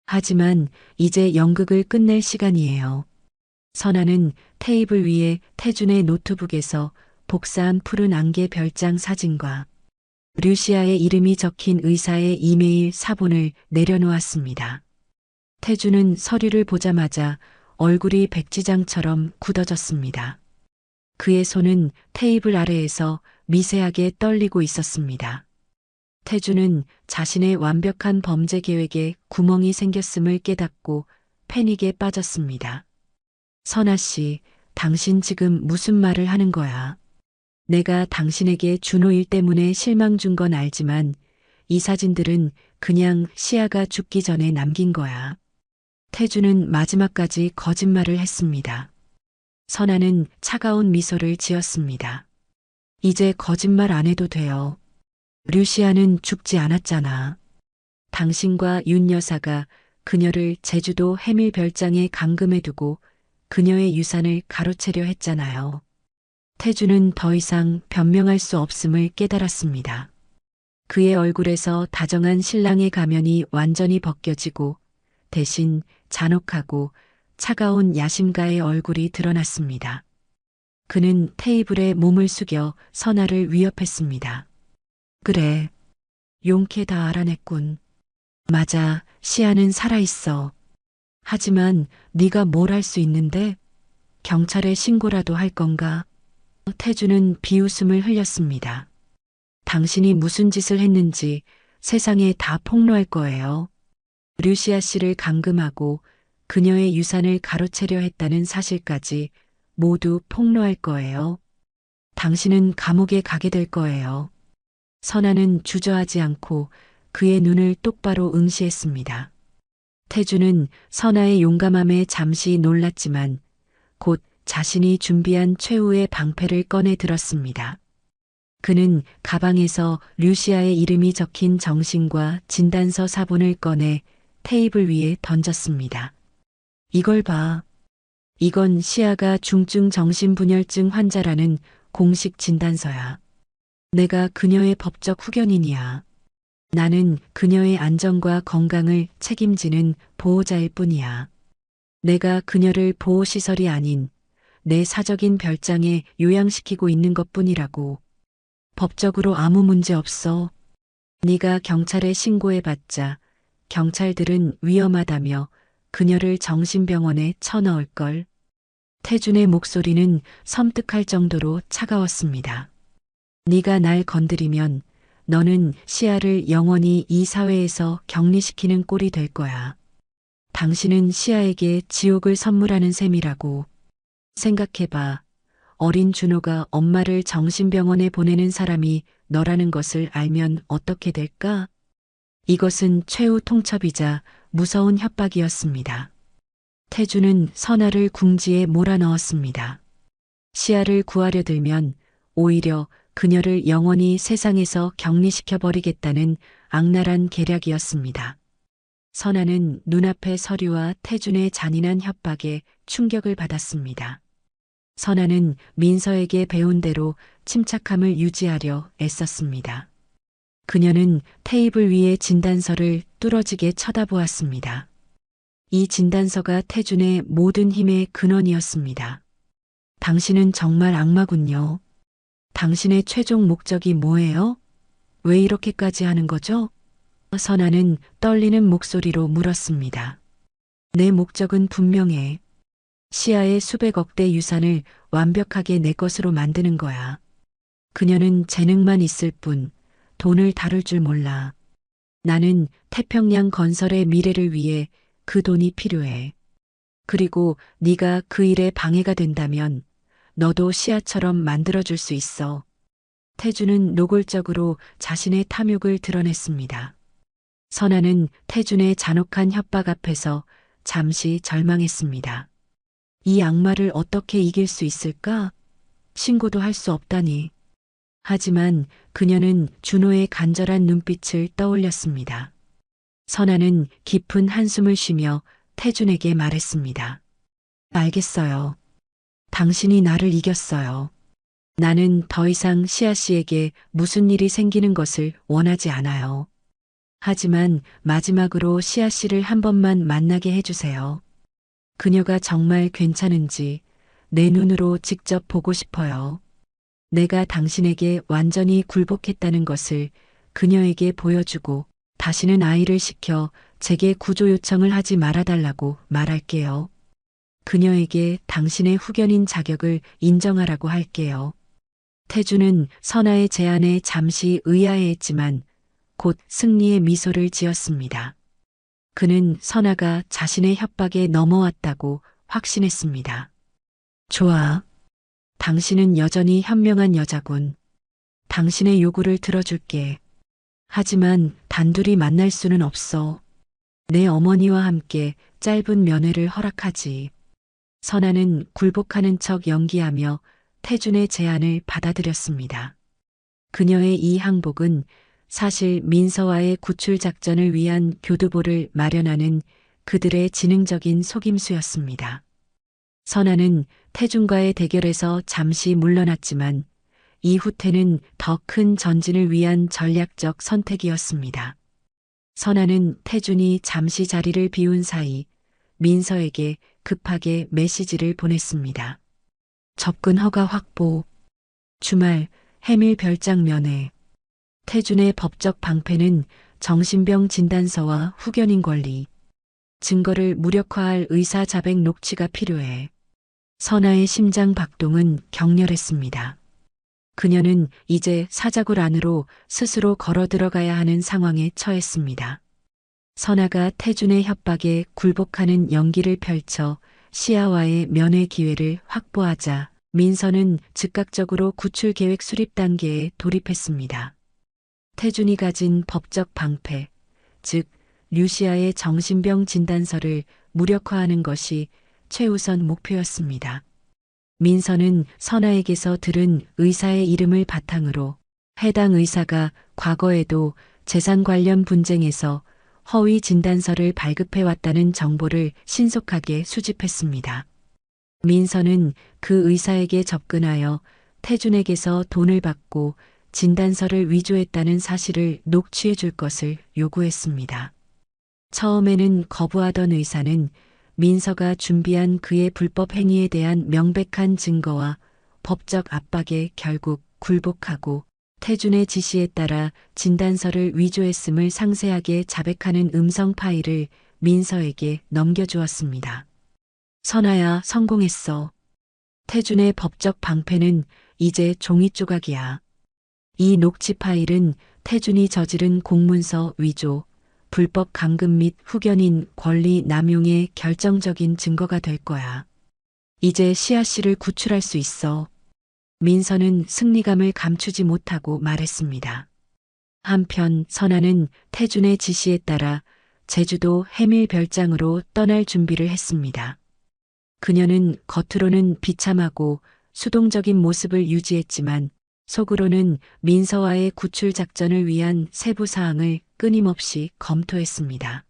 하지만 이제 연극을 끝낼 시간이에요. 선아는 테이블 위에 태준의 노트북에서 복사한 푸른 안개 별장 사진과 류시아의 이름이 적힌 의사의 이메일 사본을 내려놓았습니다. 태준은 서류를 보자마자 얼굴이 백지장처럼 굳어졌습니다. 그의 손은 테이블 아래에서 미세하게 떨리고 있었습니다. 태준은 자신의 완벽한 범죄 계획에 구멍이 생겼음을 깨닫고 패닉에 빠졌습니다. 선아 씨, 당신 지금 무슨 말을 하는 거야? 내가 당신에게 준호 일 때문에 실망 준 건 알지만 이 사진들은 그냥 시아가 죽기 전에 남긴 거야. 태준은 마지막까지 거짓말을 했습니다. 선아는 차가운 미소를 지었습니다. 이제 거짓말 안 해도 돼요. 류시아는 죽지 않았잖아. 당신과 윤 여사가 그녀를 제주도 해밀 별장에 감금해두고 그녀의 유산을 가로채려 했잖아요. 태주는 더 이상 변명할 수 없음을 깨달았습니다. 그의 얼굴에서 다정한 신랑의 가면이 완전히 벗겨지고 대신 잔혹하고 차가운 야심가의 얼굴이 드러났습니다. 그는 테이블에 몸을 숙여 선아를 위협했습니다. 그래, 용케 다 알아냈군. 맞아, 시아는 살아있어. 하지만 네가 뭘 할 수 있는데? 경찰에 신고라도 할 건가? 태주는 비웃음을 흘렸습니다. 당신이 무슨 짓을 했는지 세상에 다 폭로할 거예요. 류시아 씨를 감금하고 그녀의 유산을 가로채려 했다는 사실까지 모두 폭로할 거예요. 당신은 감옥에 가게 될 거예요. 선아는 주저하지 않고 그의 눈을 똑바로 응시했습니다. 태주는 선아의 용감함에 잠시 놀랐지만 곧 자신이 준비한 최후의 방패를 꺼내 들었습니다. 그는 가방에서 류시아의 이름이 적힌 정신과 진단서 사본을 꺼내 테이블 위에 던졌습니다. 이걸 봐. 이건 시아가 중증 정신분열증 환자라는 공식 진단서야. 내가 그녀의 법적 후견인이야. 나는 그녀의 안전과 건강을 책임지는 보호자일 뿐이야. 내가 그녀를 보호시설이 아닌 내 사적인 별장에 요양시키고 있는 것뿐이라고. 법적으로 아무 문제 없어. 네가 경찰에 신고해봤자 경찰들은 위험하다며 그녀를 정신병원에 쳐넣을걸. 태준의 목소리는 섬뜩할 정도로 차가웠습니다. 네가 날 건드리면 너는 시아를 영원히 이 사회에서 격리시키는 꼴이 될 거야. 당신은 시아에게 지옥을 선물하는 셈이라고. 생각해봐. 어린 준호가 엄마를 정신병원에 보내는 사람이 너라는 것을 알면 어떻게 될까? 이것은 최후 통첩이자 무서운 협박이었습니다. 태주는 선아를 궁지에 몰아넣었습니다. 시아를 구하려 들면 오히려 그녀를 영원히 세상에서 격리시켜버리겠다는 악랄한 계략이었습니다. 선아는 눈앞의 서류와 태준의 잔인한 협박에 충격을 받았습니다. 선아는 민서에게 배운 대로 침착함을 유지하려 애썼습니다. 그녀는 테이블 위의 진단서를 뚫어지게 쳐다보았습니다. 이 진단서가 태준의 모든 힘의 근원이었습니다. 당신은 정말 악마군요. 당신의 최종 목적이 뭐예요? 왜 이렇게까지 하는 거죠? 선아는 떨리는 목소리로 물었습니다. 내 목적은 분명해. 시아의 수백억 대 유산을 완벽하게 내 것으로 만드는 거야. 그녀는 재능만 있을 뿐 돈을 다룰 줄 몰라. 나는 태평양 건설의 미래를 위해 그 돈이 필요해. 그리고 네가 그 일에 방해가 된다면 너도 시아처럼 만들어줄 수 있어. 태준은 노골적으로 자신의 탐욕을 드러냈습니다. 선아는 태준의 잔혹한 협박 앞에서 잠시 절망했습니다. 이 악마를 어떻게 이길 수 있을까? 신고도 할 수 없다니. 하지만 그녀는 준호의 간절한 눈빛을 떠올렸습니다. 선아는 깊은 한숨을 쉬며 태준에게 말했습니다. 알겠어요. 당신이 나를 이겼어요. 나는 더 이상 시아 씨에게 무슨 일이 생기는 것을 원하지 않아요. 하지만 마지막으로 시아 씨를 한 번만 만나게 해주세요. 그녀가 정말 괜찮은지 내 눈으로 직접 보고 싶어요. 내가 당신에게 완전히 굴복했다는 것을 그녀에게 보여주고 다시는 아이를 시켜 제게 구조 요청을 하지 말아달라고 말할게요. 그녀에게 당신의 후견인 자격을 인정하라고 할게요. 태주는 선아의 제안에 잠시 의아해했지만 곧 승리의 미소를 지었습니다. 그는 선아가 자신의 협박에 넘어왔다고 확신했습니다. 좋아. 당신은 여전히 현명한 여자군. 당신의 요구를 들어줄게. 하지만 단둘이 만날 수는 없어. 내 어머니와 함께 짧은 면회를 허락하지. 선아는 굴복하는 척 연기하며 태준의 제안을 받아들였습니다. 그녀의 이 항복은 사실 민서와의 구출 작전을 위한 교두보를 마련하는 그들의 지능적인 속임수였습니다. 선아는 태준과의 대결에서 잠시 물러났지만 이 후퇴는 더 큰 전진을 위한 전략적 선택이었습니다. 선아는 태준이 잠시 자리를 비운 사이 민서에게 급하게 메시지를 보냈습니다. 접근 허가 확보. 주말 해밀 별장 면회. 태준의 법적 방패는 정신병 진단서와 후견인 권리. 증거를 무력화할 의사 자백 녹취가 필요해. 선아의 심장 박동은 격렬했습니다. 그녀는 이제 사자굴 안으로 스스로 걸어 들어가야 하는 상황에 처했습니다. 선아가 태준의 협박에 굴복하는 연기를 펼쳐 시아와의 면회 기회를 확보하자 민서는 즉각적으로 구출 계획 수립 단계에 돌입했습니다. 태준이 가진 법적 방패, 즉 류시아의 정신병 진단서를 무력화하는 것이 최우선 목표였습니다. 민서는 선아에게서 들은 의사의 이름을 바탕으로 해당 의사가 과거에도 재산 관련 분쟁에서 허위 진단서를 발급해왔다는 정보를 신속하게 수집했습니다. 민서는 그 의사에게 접근하여 태준에게서 돈을 받고 진단서를 위조했다는 사실을 녹취해 줄 것을 요구했습니다. 처음에는 거부하던 의사는 민서가 준비한 그의 불법 행위에 대한 명백한 증거와 법적 압박에 결국 굴복하고 태준의 지시에 따라 진단서를 위조했음을 상세하게 자백하는 음성 파일을 민서에게 넘겨주었습니다. 선아야, 성공했어. 태준의 법적 방패는 이제 종이 조각이야. 이 녹취 파일은 태준이 저지른 공문서 위조, 불법 감금 및 후견인 권리 남용의 결정적인 증거가 될 거야. 이제 시아 씨를 구출할 수 있어. 민서는 승리감을 감추지 못하고 말했습니다. 한편 선아는 태준의 지시에 따라 제주도 해밀 별장으로 떠날 준비를 했습니다. 그녀는 겉으로는 비참하고 수동적인 모습을 유지했지만 속으로는 민서와의 구출 작전을 위한 세부 사항을 끊임없이 검토했습니다.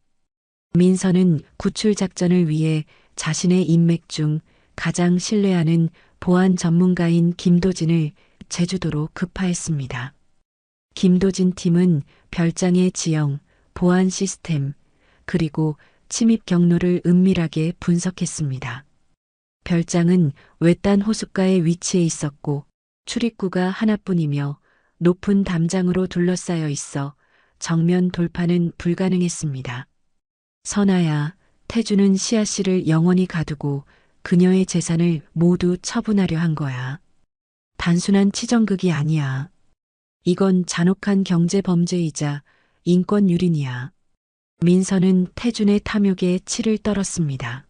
민서는 구출 작전을 위해 자신의 인맥 중 가장 신뢰하는 보안 전문가인 김도진을 제주도로 급파했습니다. 김도진 팀은 별장의 지형, 보안 시스템, 그리고 침입 경로를 은밀하게 분석했습니다. 별장은 외딴 호숫가에 위치해 있었고 출입구가 하나뿐이며 높은 담장으로 둘러싸여 있어 정면 돌파는 불가능했습니다. 선아야, 태준은 시아 씨를 영원히 가두고 그녀의 재산을 모두 처분하려 한 거야. 단순한 치정극이 아니야. 이건 잔혹한 경제 범죄이자 인권 유린이야. 민서는 태준의 탐욕에 치를 떨었습니다.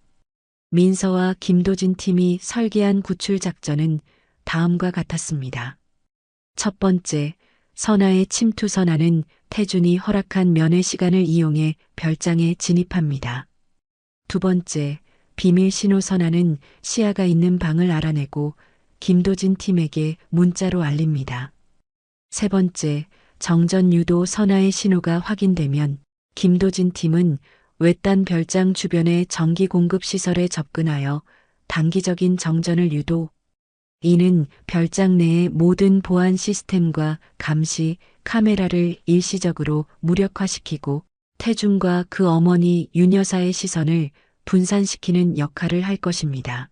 민서와 김도진 팀이 설계한 구출 작전은 다음과 같았습니다. 첫 번째, 선아의 침투. 선아는 태준이 허락한 면회 시간을 이용해 별장에 진입합니다. 두 번째, 비밀 신호. 선아는 시아가 있는 방을 알아내고 김도진 팀에게 문자로 알립니다. 세 번째, 정전 유도. 선아의 신호가 확인되면 김도진 팀은 외딴 별장 주변의 전기 공급 시설에 접근하여 단기적인 정전을 유도. 이는 별장 내의 모든 보안 시스템과 감시 카메라를 일시적으로 무력화시키고 태준과 그 어머니 윤 여사의 시선을 분산시키는 역할을 할 것입니다.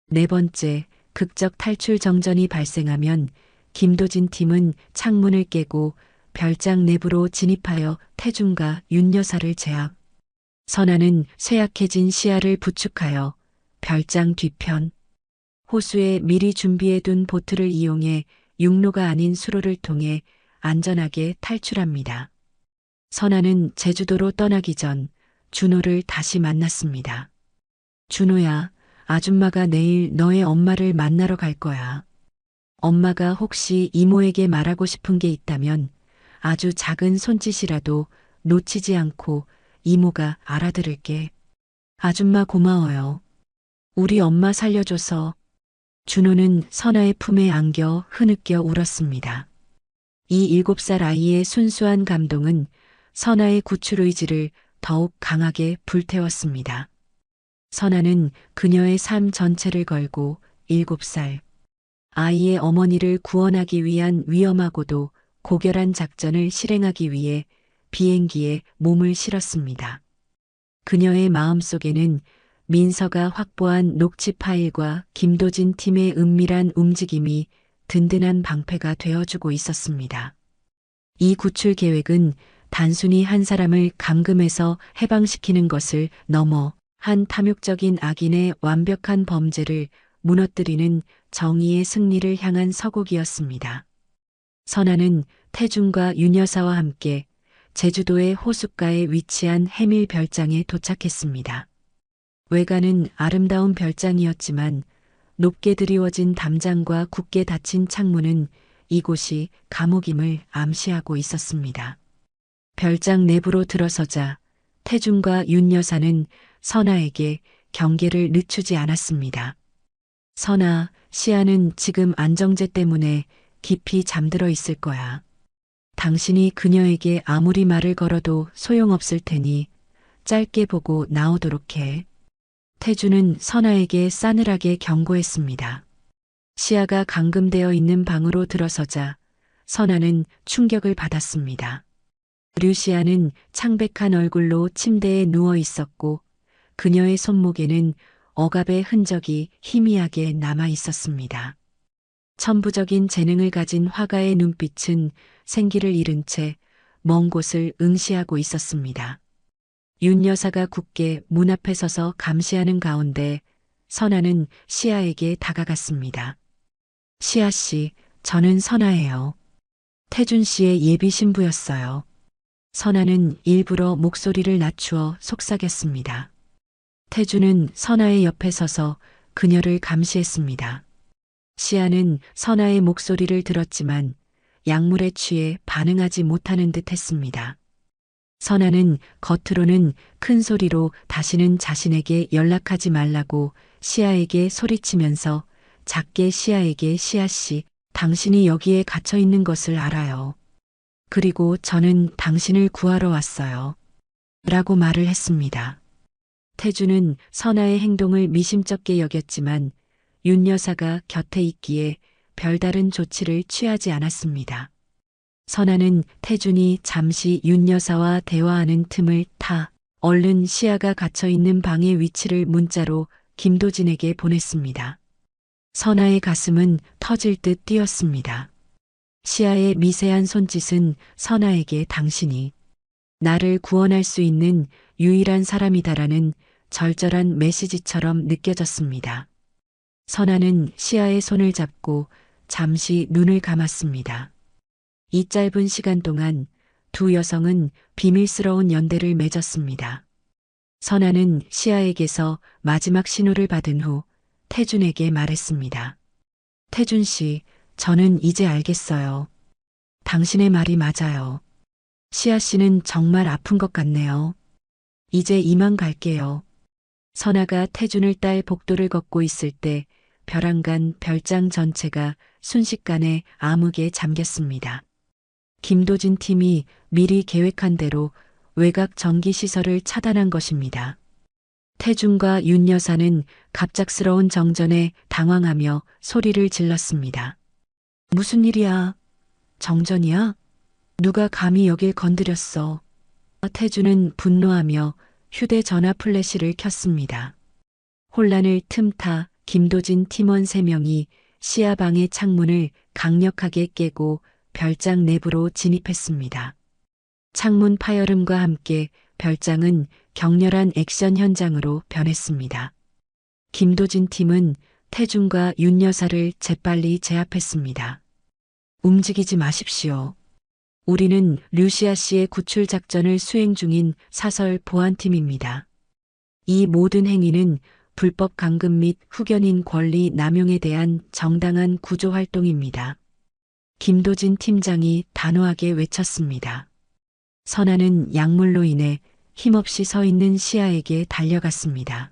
네 번째, 극적 탈출 정전이 발생하면 김도진 팀은 창문을 깨고 별장 내부로 진입하여 태준과 윤 여사를 제압. 선아는 쇠약해진 시야를 부축하여 별장 뒤편 호수에 미리 준비해둔 보트를 이용해 육로가 아닌 수로를 통해 안전하게 탈출합니다. 선아는 제주도로 떠나기 전 준호를 다시 만났습니다. 준호야, 아줌마가 내일 너의 엄마를 만나러 갈 거야. 엄마가 혹시 이모에게 말하고 싶은 게 있다면 아주 작은 손짓이라도 놓치지 않고 이모가 알아들을게. 아줌마 고마워요. 우리 엄마 살려줘서. 준호는 선아의 품에 안겨 흐느껴 울었습니다. 이 7살 아이의 순수한 감동은 선아의 구출 의지를 더욱 강하게 불태웠습니다. 선아는 그녀의 삶 전체를 걸고 7살 아이의 어머니를 구원하기 위한 위험하고도 고결한 작전을 실행하기 위해 비행기에 몸을 실었습니다. 그녀의 마음속에는 민서가 확보한 녹취 파일과 김도진 팀의 은밀한 움직임이 든든한 방패가 되어주고 있었습니다. 이 구출 계획은 단순히 한 사람을 감금해서 해방시키는 것을 넘어 한 탐욕적인 악인의 완벽한 범죄를 무너뜨리는 정의의 승리를 향한 서곡이었습니다. 선아는 태준과 윤 여사와 함께 제주도의 호숫가에 위치한 해밀 별장에 도착했습니다. 외관은 아름다운 별장이었지만 높게 드리워진 담장과 굳게 닫힌 창문은 이곳이 감옥임을 암시하고 있었습니다. 별장 내부로 들어서자 태준과 윤 여사는 선아에게 경계를 늦추지 않았습니다. 선아, 시아는 지금 안정제 때문에 깊이 잠들어 있을 거야. 당신이 그녀에게 아무리 말을 걸어도 소용없을 테니 짧게 보고 나오도록 해. 태주는 선아에게 싸늘하게 경고했습니다. 시아가 감금되어 있는 방으로 들어서자 선아는 충격을 받았습니다. 류시아는 창백한 얼굴로 침대에 누워 있었고 그녀의 손목에는 억압의 흔적이 희미하게 남아 있었습니다. 천부적인 재능을 가진 화가의 눈빛은 생기를 잃은 채 먼 곳을 응시하고 있었습니다. 윤 여사가 굳게 문 앞에 서서 감시하는 가운데 선아는 시아에게 다가갔습니다. 시아 씨, 저는 선아예요. 태준 씨의 예비 신부였어요. 선아는 일부러 목소리를 낮추어 속삭였습니다. 태준은 선아의 옆에 서서 그녀를 감시했습니다. 시아는 선아의 목소리를 들었지만 약물에 취해 반응하지 못하는 듯 했습니다. 선아는 겉으로는 큰 소리로 다시는 자신에게 연락하지 말라고 시아에게 소리치면서 작게 시아에게 시아 씨, 당신이 여기에 갇혀 있는 것을 알아요. 그리고 저는 당신을 구하러 왔어요. 라고 말을 했습니다. 태주는 선아의 행동을 미심쩍게 여겼지만 윤 여사가 곁에 있기에 별다른 조치를 취하지 않았습니다. 선아는 태준이 잠시 윤 여사와 대화하는 틈을 타 얼른 시아가 갇혀 있는 방의 위치를 문자로 김도진에게 보냈습니다. 선아의 가슴은 터질 듯 뛰었습니다. 시아의 미세한 손짓은 선아에게 당신이 나를 구원할 수 있는 유일한 사람이다라는 절절한 메시지처럼 느껴졌습니다. 선아는 시아의 손을 잡고 잠시 눈을 감았습니다. 이 짧은 시간 동안 두 여성은 비밀스러운 연대를 맺었습니다. 선아는 시아에게서 마지막 신호를 받은 후 태준에게 말했습니다. 태준 씨, 저는 이제 알겠어요. 당신의 말이 맞아요. 시아 씨는 정말 아픈 것 같네요. 이제 이만 갈게요. 선아가 태준을 딸 복도를 걷고 있을 때 벼랑간 별장 전체가 순식간에 암흑에 잠겼습니다. 김도진 팀이 미리 계획한 대로 외곽 전기 시설을 차단한 것입니다. 태준과 윤 여사는 갑작스러운 정전에 당황하며 소리를 질렀습니다. 무슨 일이야? 정전이야? 누가 감히 여길 건드렸어? 태준은 분노하며 휴대전화 플래시를 켰습니다. 혼란을 틈타 김도진 팀원 3명이 시아방의 창문을 강력하게 깨고 별장 내부로 진입했습니다. 창문 파열음과 함께 별장은 격렬한 액션 현장으로 변했습니다. 김도진 팀은 태준과 윤 여사를 재빨리 제압했습니다. 움직이지 마십시오. 우리는 류시아 씨의 구출 작전을 수행 중인 사설 보안팀입니다. 이 모든 행위는 불법 감금 및 후견인 권리 남용에 대한 정당한 구조 활동입니다. 김도진 팀장이 단호하게 외쳤습니다. 선아는 약물로 인해 힘없이 서 있는 시아에게 달려갔습니다.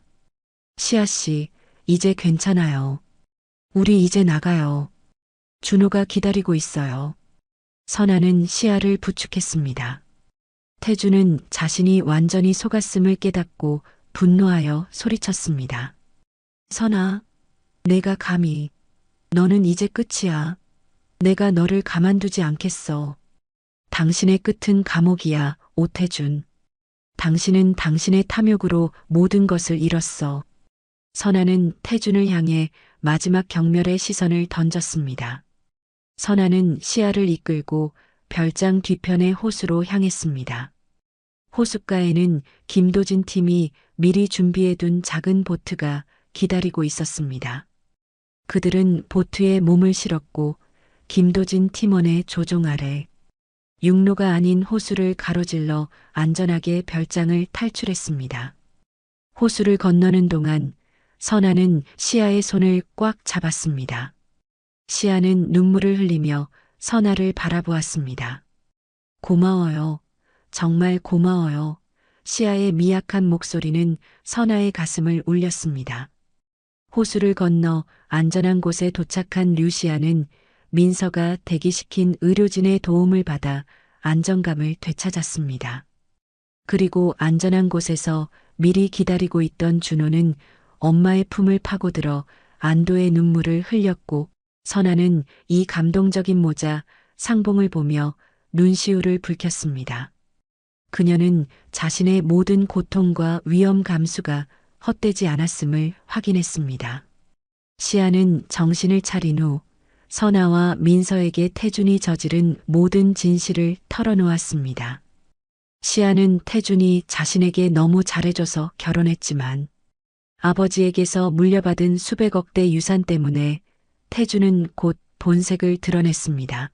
시아 씨, 이제 괜찮아요. 우리 이제 나가요. 준호가 기다리고 있어요. 선아는 시아를 부축했습니다. 태주는 자신이 완전히 속았음을 깨닫고 분노하여 소리쳤습니다. 선아, 내가 감히, 너는 이제 끝이야. 내가 너를 가만두지 않겠어. 당신의 끝은 감옥이야, 오태준. 당신은 당신의 탐욕으로 모든 것을 잃었어. 선아는 태준을 향해 마지막 경멸의 시선을 던졌습니다. 선아는 시야를 이끌고 별장 뒤편의 호수로 향했습니다. 호숫가에는 김도진 팀이 미리 준비해둔 작은 보트가 기다리고 있었습니다. 그들은 보트에 몸을 실었고 김도진 팀원의 조종 아래 육로가 아닌 호수를 가로질러 안전하게 별장을 탈출했습니다. 호수를 건너는 동안 선아는 시아의 손을 꽉 잡았습니다. 시아는 눈물을 흘리며 선아를 바라보았습니다. 고마워요. 정말 고마워요. 시아의 미약한 목소리는 선아의 가슴을 울렸습니다. 호수를 건너 안전한 곳에 도착한 류시아는 민서가 대기시킨 의료진의 도움을 받아 안정감을 되찾았습니다. 그리고 안전한 곳에서 미리 기다리고 있던 준호는 엄마의 품을 파고들어 안도의 눈물을 흘렸고 선아는 이 감동적인 모자, 상봉을 보며 눈시울을 붉혔습니다. 그녀는 자신의 모든 고통과 위험 감수가 헛되지 않았음을 확인했습니다. 시아는 정신을 차린 후 선아와 민서에게 태준이 저지른 모든 진실을 털어놓았습니다. 시아는 태준이 자신에게 너무 잘해줘서 결혼했지만 아버지에게서 물려받은 수백억 대 유산 때문에 태준은 곧 본색을 드러냈습니다.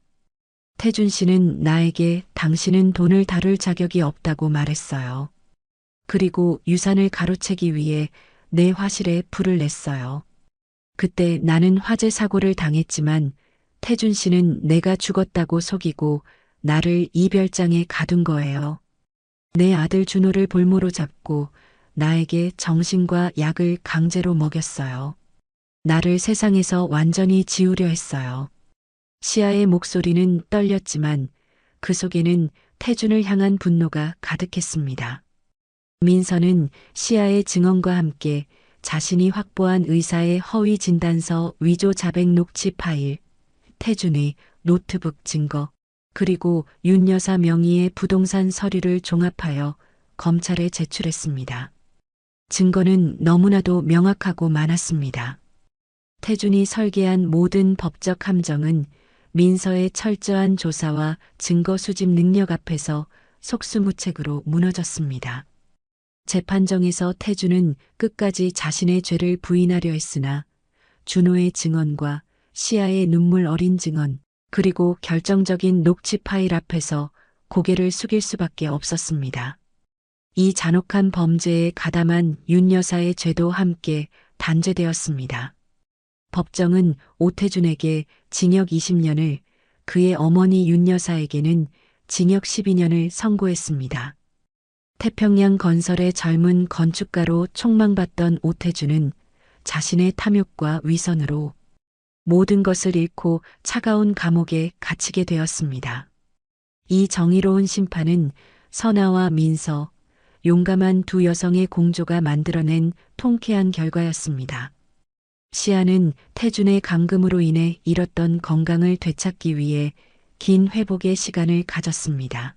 태준 씨는 나에게 당신은 돈을 다룰 자격이 없다고 말했어요. 그리고 유산을 가로채기 위해 내 화실에 불을 냈어요. 그때 나는 화재 사고를 당했지만 태준 씨는 내가 죽었다고 속이고 나를 이별장에 가둔 거예요. 내 아들 준호를 볼모로 잡고 나에게 정신과 약을 강제로 먹였어요. 나를 세상에서 완전히 지우려 했어요. 시아의 목소리는 떨렸지만 그 속에는 태준을 향한 분노가 가득했습니다. 민서는 시아의 증언과 함께 자신이 확보한 의사의 허위 진단서 위조 자백 녹취 파일, 태준의 노트북 증거, 그리고 윤 여사 명의의 부동산 서류를 종합하여 검찰에 제출했습니다. 증거는 너무나도 명확하고 많았습니다. 태준이 설계한 모든 법적 함정은 민서의 철저한 조사와 증거 수집 능력 앞에서 속수무책으로 무너졌습니다. 재판정에서 태준은 끝까지 자신의 죄를 부인하려 했으나 준호의 증언과 시아의 눈물 어린 증언, 그리고 결정적인 녹취 파일 앞에서 고개를 숙일 수밖에 없었습니다. 이 잔혹한 범죄에 가담한 윤 여사의 죄도 함께 단죄되었습니다. 법정은 오태준에게 징역 20년을, 그의 어머니 윤 여사에게는 징역 12년을 선고했습니다. 태평양 건설의 젊은 건축가로 촉망받던 오태준은 자신의 탐욕과 위선으로 모든 것을 잃고 차가운 감옥에 갇히게 되었습니다. 이 정의로운 심판은 선아와 민서, 용감한 두 여성의 공조가 만들어낸 통쾌한 결과였습니다. 시아는 태준의 감금으로 인해 잃었던 건강을 되찾기 위해 긴 회복의 시간을 가졌습니다.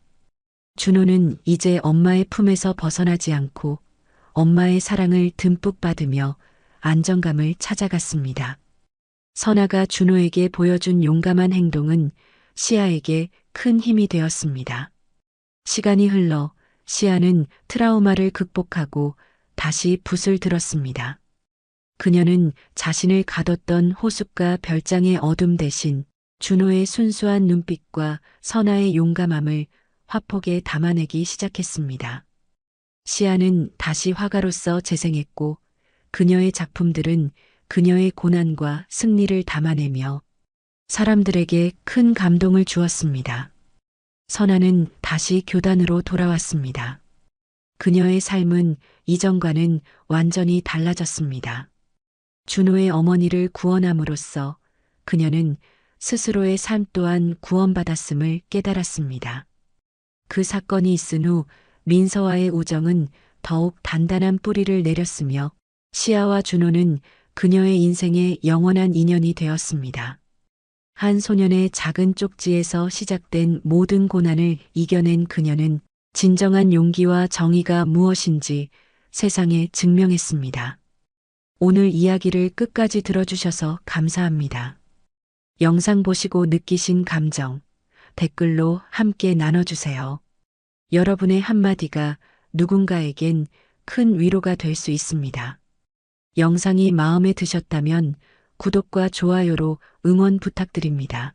준호는 이제 엄마의 품에서 벗어나지 않고 엄마의 사랑을 듬뿍 받으며 안정감을 찾아갔습니다. 선아가 준호에게 보여준 용감한 행동은 시아에게 큰 힘이 되었습니다. 시간이 흘러 시아는 트라우마를 극복하고 다시 붓을 들었습니다. 그녀는 자신을 가뒀던 호숫가 별장의 어둠 대신 준호의 순수한 눈빛과 선아의 용감함을 화폭에 담아내기 시작했습니다. 시아는 다시 화가로서 재생했고 그녀의 작품들은 그녀의 고난과 승리를 담아내며 사람들에게 큰 감동을 주었습니다. 선아는 다시 교단으로 돌아왔습니다. 그녀의 삶은 이전과는 완전히 달라졌습니다. 준호의 어머니를 구원함으로써 그녀는 스스로의 삶 또한 구원받았음을 깨달았습니다. 그 사건이 있은 후 민서와의 우정은 더욱 단단한 뿌리를 내렸으며 시아와 준호는 그녀의 인생의 영원한 인연이 되었습니다. 한 소년의 작은 쪽지에서 시작된 모든 고난을 이겨낸 그녀는 진정한 용기와 정의가 무엇인지 세상에 증명했습니다. 오늘 이야기를 끝까지 들어주셔서 감사합니다. 영상 보시고 느끼신 감정, 댓글로 함께 나눠주세요. 여러분의 한마디가 누군가에겐 큰 위로가 될 수 있습니다. 영상이 마음에 드셨다면 구독과 좋아요로 응원 부탁드립니다.